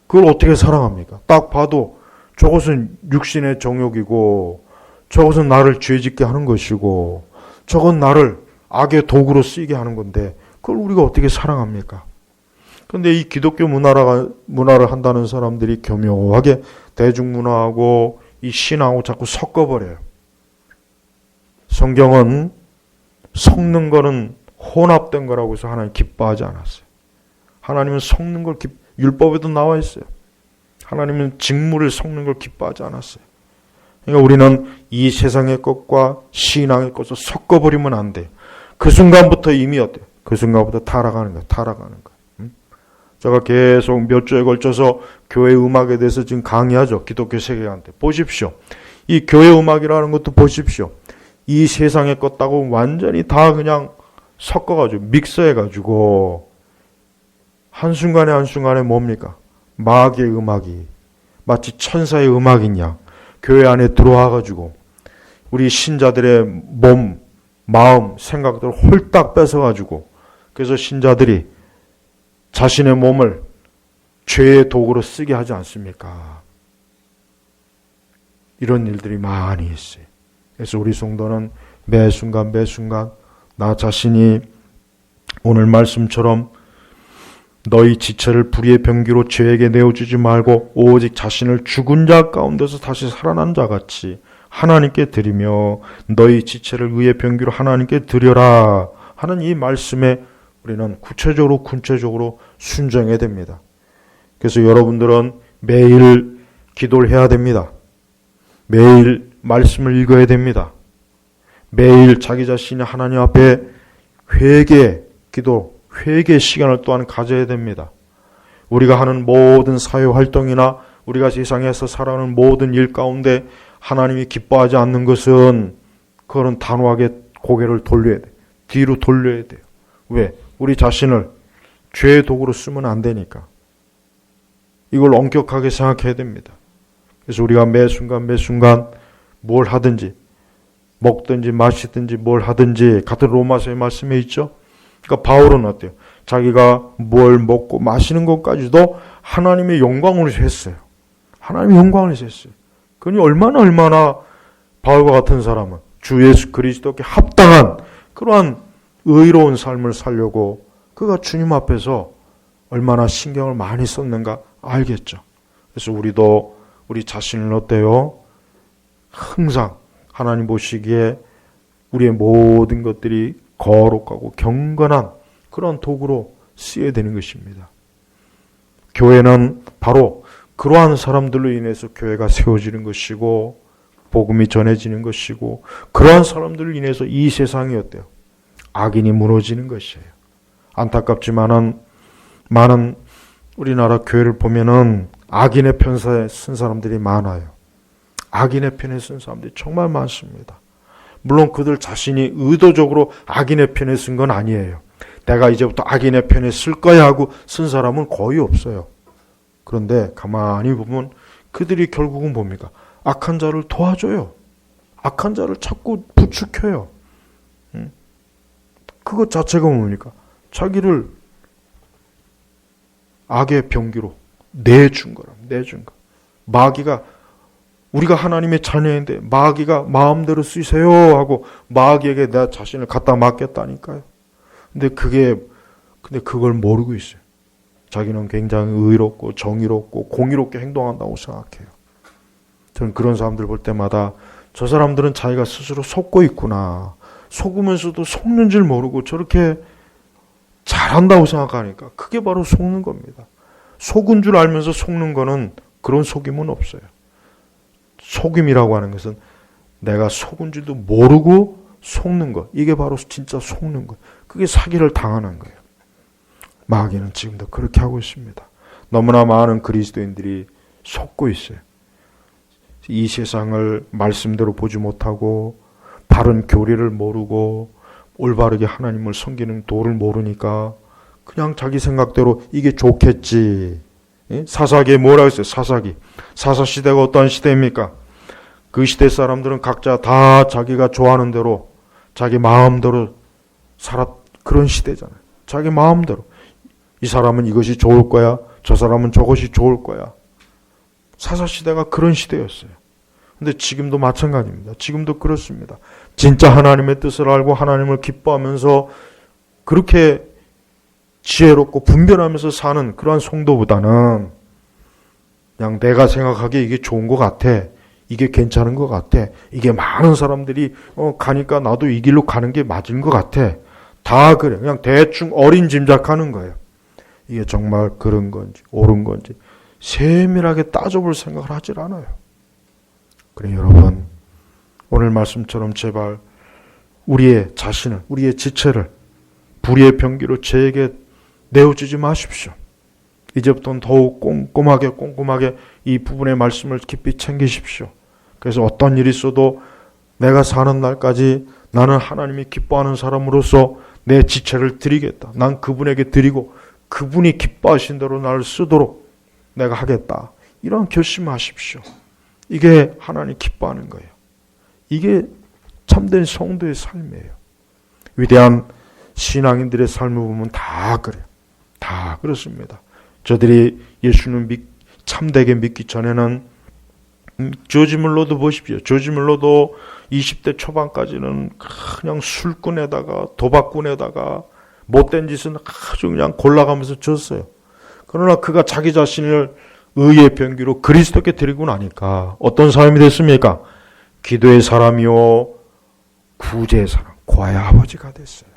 그걸 어떻게 사랑합니까? 딱 봐도 저것은 육신의 정욕이고 저것은 나를 죄짓게 하는 것이고 저건 나를 악의 도구로 쓰이게 하는 건데 그걸 우리가 어떻게 사랑합니까? 그런데 이 기독교 문화를 한다는 사람들이 교묘하게 대중문화하고 이 신앙하고 자꾸 섞어버려요. 성경은 섞는 거는 혼합된 거라고 해서 하나님 기뻐하지 않았어요. 하나님은 섞는 걸 율법에도 나와 있어요. 하나님은 직무를 섞는 걸 기뻐하지 않았어요. 그러니까 우리는 이 세상의 것과 신앙의 것을 섞어버리면 안 돼요. 그 순간부터 이미 어때요? 그 순간부터 타락하는 거예요. 타락하는 거예요. 제가 계속 몇 주에 걸쳐서 교회 음악에 대해서 지금 강의하죠. 기독교 세계관한테. 보십시오. 이 교회 음악이라는 것도 보십시오. 이 세상의 것하고 완전히 다 그냥 섞어가지고 믹서해가지고 한순간에 한순간에 뭡니까? 마귀의 음악이 마치 천사의 음악이냐 교회 안에 들어와가지고 우리 신자들의 몸, 마음, 생각들을 홀딱 뺏어가지고 그래서 신자들이 자신의 몸을 죄의 도구로 쓰게 하지 않습니까? 이런 일들이 많이 있어요. 그래서 우리 성도는 매 순간 나 자신이 오늘 말씀처럼 너희 지체를 불의의 병기로 죄에게 내어주지 말고 오직 자신을 죽은 자 가운데서 다시 살아난 자 같이 하나님께 드리며 너희 지체를 의의 병기로 하나님께 드려라 하는 이 말씀에 우리는 구체적으로 순종해야 됩니다. 그래서 여러분들은 매일 기도를 해야 됩니다. 매일 말씀을 읽어야 됩니다. 매일 자기 자신이 하나님 앞에 회개 시간을 또한 가져야 됩니다. 우리가 하는 모든 사회활동이나 우리가 세상에서 살아가는 모든 일 가운데 하나님이 기뻐하지 않는 것은 그거는 단호하게 고개를 돌려야 돼요. 뒤로 돌려야 돼요. 왜? 우리 자신을 죄의 도구로 쓰면 안 되니까. 이걸 엄격하게 생각해야 됩니다. 그래서 우리가 매 순간 뭘 하든지 먹든지 마시든지 뭘 하든지 같은 로마서의 말씀에 있죠. 그러니까 바울은 어때요? 자기가 뭘 먹고 마시는 것까지도 하나님의 영광으로 했어요. 하나님의 영광을 했어요. 그러니 얼마나 바울과 같은 사람은 주 예수 그리스도께 합당한 그러한 의로운 삶을 살려고 그가 주님 앞에서 얼마나 신경을 많이 썼는가 알겠죠. 그래서 우리도 우리 자신을 어때요? 항상 하나님 보시기에 우리의 모든 것들이 거룩하고 경건한 그런 도구로 쓰여야 되는 것입니다. 교회는 바로 그러한 사람들로 인해서 교회가 세워지는 것이고 복음이 전해지는 것이고 그러한 사람들로 인해서 이 세상이 어때요? 악인이 무너지는 것이에요. 안타깝지만은 많은 우리나라 교회를 보면은 악인의 편에 쓴 사람들이 많아요. 악인의 편에 쓴 사람들이 정말 많습니다. 물론 그들 자신이 의도적으로 악인의 편에 쓴 건 아니에요. 내가 이제부터 악인의 편에 쓸 거야 하고 쓴 사람은 거의 없어요. 그런데 가만히 보면 그들이 결국은 뭡니까? 악한 자를 도와줘요. 악한 자를 자꾸 부추겨요. 그것 자체가 뭡니까? 자기를 악의 병기로 내준 거라. 내준 거. 마귀가 우리가 하나님의 자녀인데 마귀가 마음대로 쓰세요 하고 마귀에게 내 자신을 갖다 맡겼다니까요. 근데 그걸 모르고 있어요. 자기는 굉장히 의롭고 정의롭고 공의롭게 행동한다고 생각해요. 저는 그런 사람들 볼 때마다 저 사람들은 자기가 스스로 속고 있구나. 속으면서도 속는 줄 모르고 저렇게 잘한다고 생각하니까 그게 바로 속는 겁니다. 속은 줄 알면서 속는 거는 그런 속임은 없어요. 속임이라고 하는 것은 내가 속은 줄도 모르고 속는 것. 이게 바로 진짜 속는 것. 그게 사기를 당하는 거예요. 마귀는 지금도 그렇게 하고 있습니다. 너무나 많은 그리스도인들이 속고 있어요. 이 세상을 말씀대로 보지 못하고 바른 교리를 모르고 올바르게 하나님을 섬기는 도를 모르니까 그냥 자기 생각대로 이게 좋겠지. 사사기에 뭐라고 했어요? 사사시대가 어떤 시대입니까? 그 시대 사람들은 각자 다 자기가 좋아하는 대로 자기 마음대로 그런 시대잖아요. 자기 마음대로. 이 사람은 이것이 좋을 거야. 저 사람은 저것이 좋을 거야. 사사시대가 그런 시대였어요. 근데 지금도 마찬가지입니다. 지금도 그렇습니다. 진짜 하나님의 뜻을 알고 하나님을 기뻐하면서 그렇게 지혜롭고 분별하면서 사는 그러한 성도보다는 그냥 내가 생각하기에 이게 좋은 것 같아. 이게 괜찮은 것 같아. 이게 많은 사람들이 가니까 나도 이 길로 가는 게 맞은 것 같아. 다 그래. 그냥 대충 어린 짐작하는 거예요. 이게 정말 그런 건지 옳은 건지 세밀하게 따져볼 생각을 하질 않아요. 그래 여러분, 오늘 말씀처럼 제발 우리의 자신을, 우리의 지체를 불의의 병기로 죄에게 내어주지 마십시오. 이제부터는 더욱 꼼꼼하게 이 부분의 말씀을 깊이 챙기십시오. 그래서 어떤 일이 있어도 내가 사는 날까지 나는 하나님이 기뻐하는 사람으로서 내 지체를 드리겠다. 난 그분에게 드리고 그분이 기뻐하신 대로 나를 쓰도록 내가 하겠다. 이런 결심하십시오. 이게 하나님 기뻐하는 거예요. 이게 참된 성도의 삶이에요. 위대한 신앙인들의 삶을 보면 다 그래요. 다 그렇습니다. 저들이 예수를 참되게 믿기 전에는 조지 물러도 보십시오. 조지 물러도 20대 초반까지는 그냥 술꾼에다가 도박꾼에다가 못된 짓은 아주 그냥 골라가면서 졌어요. 그러나 그가 자기 자신을 의의 병기로 그리스도께 드리고 나니까 어떤 사람이 됐습니까? 기도의 사람이요 구제의 사람, 고아의 아버지가 됐어요.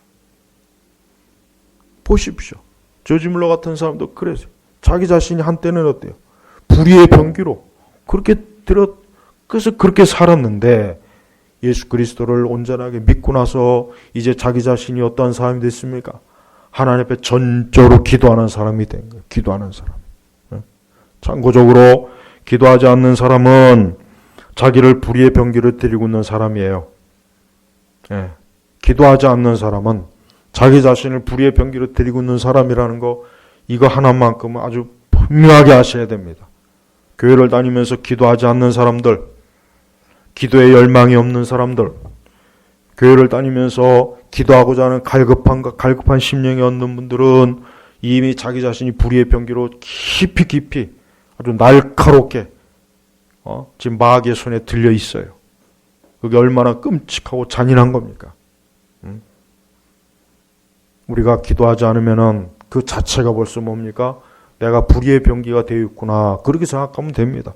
보십시오. 조지 물러 같은 사람도 그래서 자기 자신이 한때는 어때요? 불의의 병기로 그렇게 그래서 그렇게 살았는데 예수 그리스도를 온전하게 믿고 나서 이제 자기 자신이 어떤 사람이 됐습니까? 하나님 앞에 전적으로 기도하는 사람이 된 거예요. 기도하는 사람. 참고적으로 기도하지 않는 사람은 자기를 불의의 병기로 데리고 있는 사람이에요. 기도하지 않는 사람은 자기 자신을 불의의 병기로 데리고 있는 사람이라는 거, 이거 하나만큼은 아주 분명하게 아셔야 됩니다. 교회를 다니면서 기도하지 않는 사람들, 기도에 열망이 없는 사람들, 교회를 다니면서 기도하고자 하는 갈급한 심령이 없는 분들은 이미 자기 자신이 불의의 병기로 깊이 아주 날카롭게 지금 마귀의 손에 들려 있어요. 그게 얼마나 끔찍하고 잔인한 겁니까? 우리가 기도하지 않으면은 그 자체가 벌써 뭡니까? 내가 불의의 병기가 되어 있구나. 그렇게 생각하면 됩니다.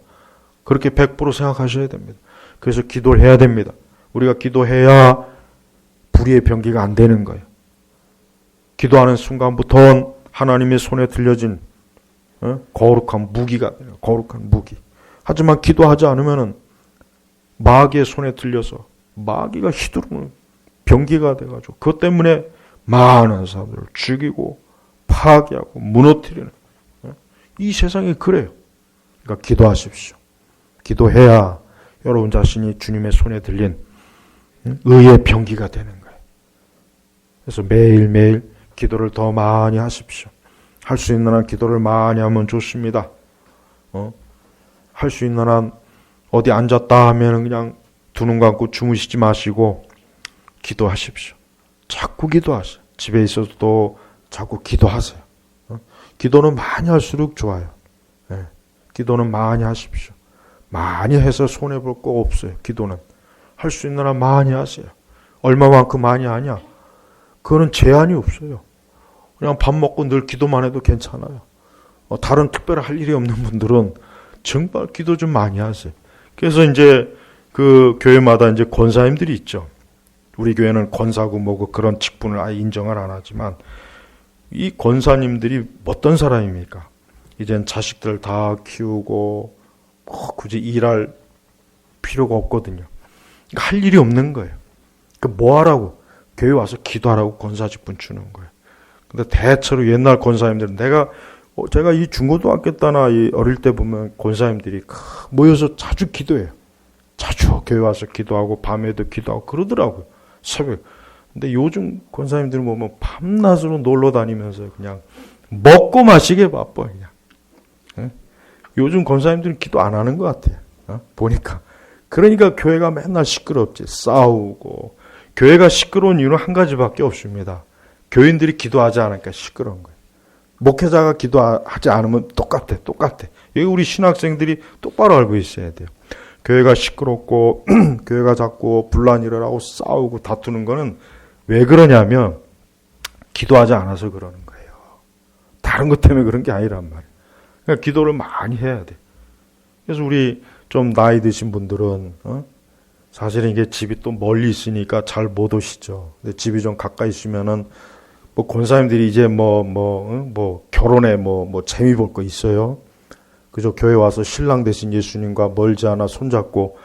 그렇게 100% 생각하셔야 됩니다. 그래서 기도를 해야 됩니다. 우리가 기도해야 불의의 병기가 안 되는 거예요. 기도하는 순간부터 하나님의 손에 들려진 거룩한 무기가 돼요. 거룩한 무기. 하지만 기도하지 않으면 마귀의 손에 들려서 마귀가 휘두르는 병기가 돼가지고 그것 때문에 많은 사람들을 죽이고 파괴하고 무너뜨리는 이 세상이 그래요. 그러니까 기도하십시오. 기도해야 여러분 자신이 주님의 손에 들린 의의 병기가 되는 거예요. 그래서 매일매일 기도를 더 많이 하십시오. 할 수 있는 한 기도를 많이 하면 좋습니다. 할 수 있는 한 어디 앉았다 하면 그냥 두 눈 감고 주무시지 마시고 기도하십시오. 자꾸 기도하세요. 집에 있어도 자꾸 기도하세요. 기도는 많이 할수록 좋아요. 기도는 많이 하십시오. 많이 해서 손해볼 거 없어요. 기도는. 할 수 있는 한 많이 하세요. 얼마만큼 많이 하냐? 그거는 제한이 없어요. 그냥 밥 먹고 늘 기도만 해도 괜찮아요. 다른 특별히 할 일이 없는 분들은 정말 기도 좀 많이 하세요. 그래서 이제 그 교회마다 이제 권사님들이 있죠. 우리 교회는 권사고 뭐고 그런 직분을 아예 인정을 안 하지만 이 권사님들이 어떤 사람입니까? 이젠 자식들 다 키우고 굳이 일할 필요가 없거든요. 그러니까 할 일이 없는 거예요. 그러니까 뭐 하라고? 교회 와서 기도하라고 권사 직분 주는 거예요. 근데 대체로 옛날 권사님들은 제가 이 중고등학교 때나 이 어릴 때 보면 권사님들이 모여서 자주 기도해요. 자주 교회 와서 기도하고 밤에도 기도하고 그러더라고요. 새벽. 근데 요즘 권사님들은 보면 밤낮으로 놀러 다니면서 그냥 먹고 마시게 바빠 그냥. 요즘 권사님들은 기도 안 하는 것 같아요. 보니까. 그러니까 교회가 맨날 시끄럽지. 싸우고. 교회가 시끄러운 이유는 한 가지밖에 없습니다. 교인들이 기도하지 않으니까 시끄러운 거예요. 목회자가 기도하지 않으면 똑같아. 여기 우리 신학생들이 똑바로 알고 있어야 돼요. 교회가 시끄럽고 교회가 자꾸 분란이 일어나고 싸우고 다투는 거는 왜 그러냐면 기도하지 않아서 그러는 거예요. 다른 것 때문에 그런 게 아니란 말이에요. 그러니까 기도를 많이 해야 돼. 그래서 우리 좀 나이 드신 분들은 사실은 이게 집이 또 멀리 있으니까 잘 못 오시죠. 근데 집이 좀 가까이 있으면은 뭐 권사님들이 이제 결혼에 재미 볼 거 있어요. 그저 교회 와서 신랑 되신 예수님과 멀지 않아 손잡고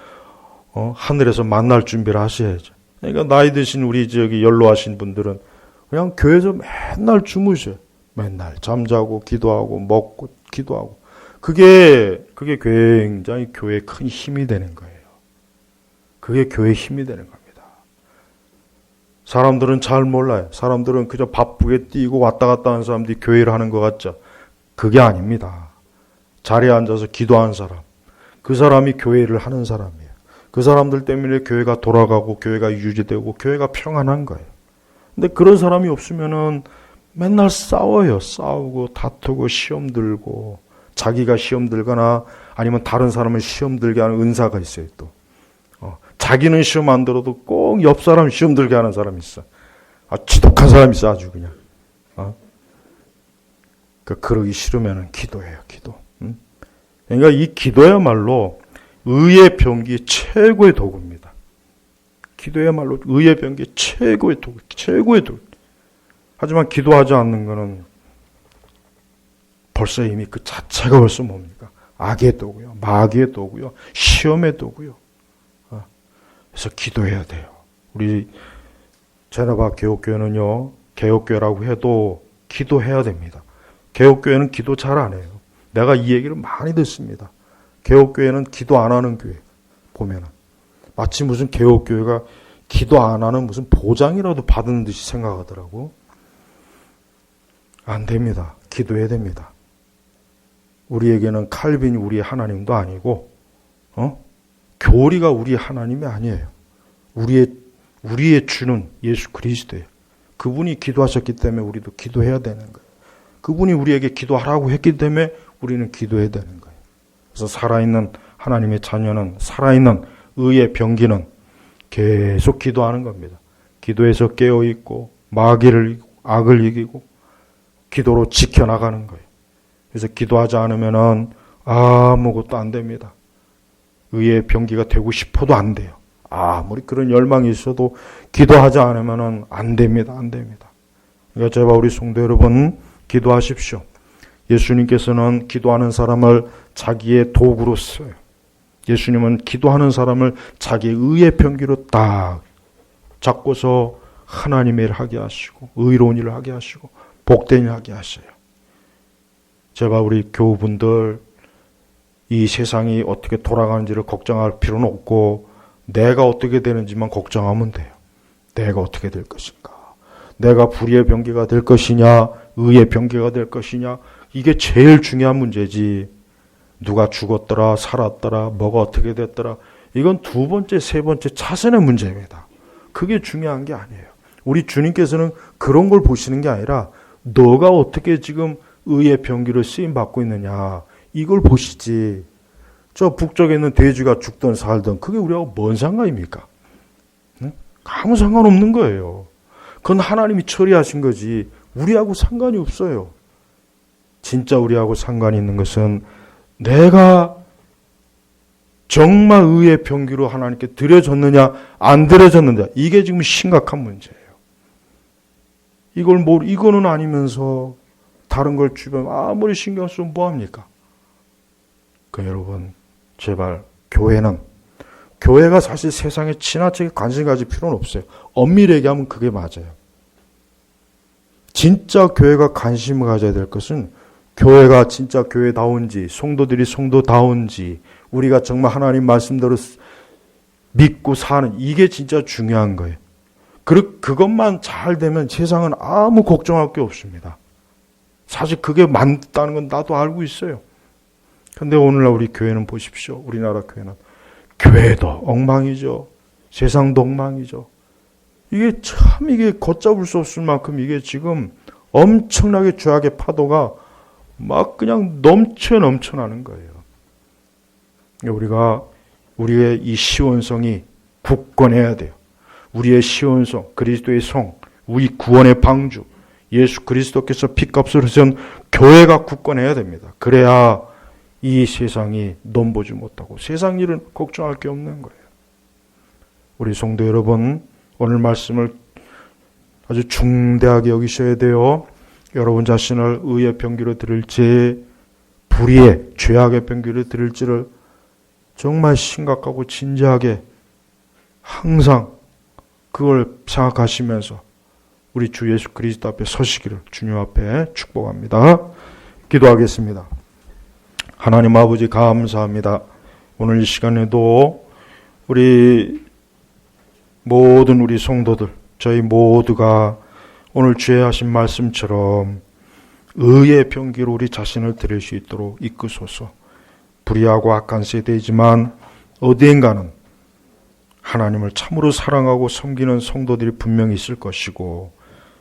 하늘에서 만날 준비를 하셔야죠. 그러니까 나이 드신 우리 연로하신 분들은 그냥 교회에서 맨날 주무셔요. 맨날 잠자고 기도하고 먹고 기도하고 그게 굉장히 교회에 큰 힘이 되는 거예요. 그게 교회의 힘이 되는 겁니다. 사람들은 잘 몰라요. 사람들은 그저 바쁘게 뛰고 왔다 갔다 하는 사람들이 교회를 하는 것 같죠. 그게 아닙니다. 자리에 앉아서 기도하는 사람, 그 사람이 교회를 하는 사람이에요. 그 사람들 때문에 교회가 돌아가고 교회가 유지되고 교회가 평안한 거예요. 근데 그런 사람이 없으면은 맨날 싸워요. 싸우고 다투고 시험 들고 자기가 시험 들거나 아니면 다른 사람을 시험 들게 하는 은사가 있어요. 또 자기는 시험 안 들어도 꼭 옆 사람 시험 들게 하는 사람이 있어. 지독한 사람이 있어 아주 그냥. 그러기 싫으면은 기도해요. 기도. 그러니까 이 기도야말로 의의 병기 최고의 도구입니다. 기도야말로 의의 병기 최고의 도구. 하지만 기도하지 않는 것은 벌써 이미 그 자체가 벌써 뭡니까? 악의 도구요. 마귀의 도구요. 시험의 도구요. 그래서 기도해야 돼요. 우리 제나바 개혁교회는요. 개혁교회라고 해도 기도해야 됩니다. 개혁교회는 기도 잘 안 해요. 내가 이 얘기를 많이 듣습니다. 개혁교회는 기도 안 하는 교회 보면은 마치 무슨 개혁교회가 기도 안 하는 무슨 보장이라도 받는 듯이 생각하더라고. 안 됩니다. 기도해야 됩니다. 우리에게는 칼빈이 우리의 하나님도 아니고 교리가 우리의 하나님이 아니에요. 우리의 주는 예수 그리스도예요. 그분이 기도하셨기 때문에 우리도 기도해야 되는 거예요. 그분이 우리에게 기도하라고 했기 때문에 우리는 기도해야 되는 거예요. 그래서 살아있는 하나님의 자녀는 살아있는 의의 병기는 계속 기도하는 겁니다. 기도해서 깨어있고 마귀를 이기고 악을 이기고 기도로 지켜나가는 거예요. 그래서 기도하지 않으면은 아무것도 안 됩니다. 의의 병기가 되고 싶어도 안 돼요. 아무리 그런 열망이 있어도 기도하지 않으면은 안 됩니다. 안 됩니다. 그러니까 제발 우리 성도 여러분 기도하십시오. 예수님께서는 기도하는 사람을 자기의 도구로 써요. 예수님은 기도하는 사람을 자기의 의의 병기로 딱 잡고서 하나님의 일을 하게 하시고 의로운 일을 하게 하시고 복된 일을 하게 하셔요. 제발 우리 교우분들 이 세상이 어떻게 돌아가는지를 걱정할 필요는 없고 내가 어떻게 되는지만 걱정하면 돼요. 내가 어떻게 될 것인가. 내가 불의의 병기가 될 것이냐 의의 병기가 될 것이냐 이게 제일 중요한 문제지. 누가 죽었더라 살았더라 뭐가 어떻게 됐더라 이건 두 번째 세 번째 차선의 문제입니다. 그게 중요한 게 아니에요. 우리 주님께서는 그런 걸 보시는 게 아니라 너가 어떻게 지금 의의 병기를 쓰임받고 있느냐 이걸 보시지. 저 북쪽에 있는 돼지가 죽든 살든 그게 우리하고 뭔 상관입니까? 응? 아무 상관없는 거예요. 그건 하나님이 처리하신 거지 우리하고 상관이 없어요. 진짜 우리하고 상관이 있는 것은 내가 정말 의의 병기로 하나님께 드려졌느냐 안 드려졌느냐 이게 지금 심각한 문제예요. 이거는 아니면서 다른 걸 주변 아무리 신경 쓰면 뭐합니까? 여러분 제발 교회가 사실 세상에 지나치게 관심 가질 필요는 없어요. 엄밀히 얘기하면 그게 맞아요. 진짜 교회가 관심을 가져야 될 것은 교회가 진짜 교회다운지 성도들이 성도다운지 우리가 정말 하나님 말씀대로 믿고 사는 이게 진짜 중요한 거예요. 그것만 잘 되면 세상은 아무 걱정할 게 없습니다. 사실 그게 맞다는 건 나도 알고 있어요. 근데 오늘날 우리 교회는 보십시오. 우리나라 교회는 교회도 엉망이죠. 세상도 엉망이죠. 이게 걷잡을 수 없을 만큼 이게 지금 엄청나게 죄악의 파도가 막 그냥 넘쳐나는 거예요. 우리가 우리의 이 시온성이 굳건해야 돼요. 우리의 시온성, 그리스도의 성, 우리 구원의 방주, 예수 그리스도께서 피값을 하신 교회가 굳건해야 됩니다. 그래야 이 세상이 넘보지 못하고 세상 일은 걱정할 게 없는 거예요. 우리 성도 여러분, 오늘 말씀을 아주 중대하게 여기셔야 돼요. 여러분 자신을 의의 병기로 드릴지 불의의 죄악의 병기로 드릴지를 정말 심각하고 진지하게 항상 그걸 생각하시면서 우리 주 예수 그리스도 앞에 서시기를 주님 앞에 축복합니다. 기도하겠습니다. 하나님 아버지 감사합니다. 오늘 이 시간에도 우리 모든 우리 성도들 저희 모두가 오늘 주의 하신 말씀처럼 의의 병기로 우리 자신을 드릴 수 있도록 이끄소서. 불의하고 악한 세대이지만 어디엔가는 하나님을 참으로 사랑하고 섬기는 성도들이 분명히 있을 것이고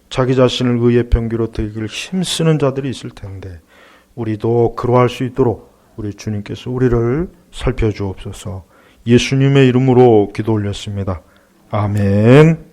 자기 자신을 의의 병기로 드리기를 힘쓰는 자들이 있을 텐데 우리도 그러할 수 있도록 우리 주님께서 우리를 살펴주옵소서. 예수님의 이름으로 기도 올렸습니다. 아멘.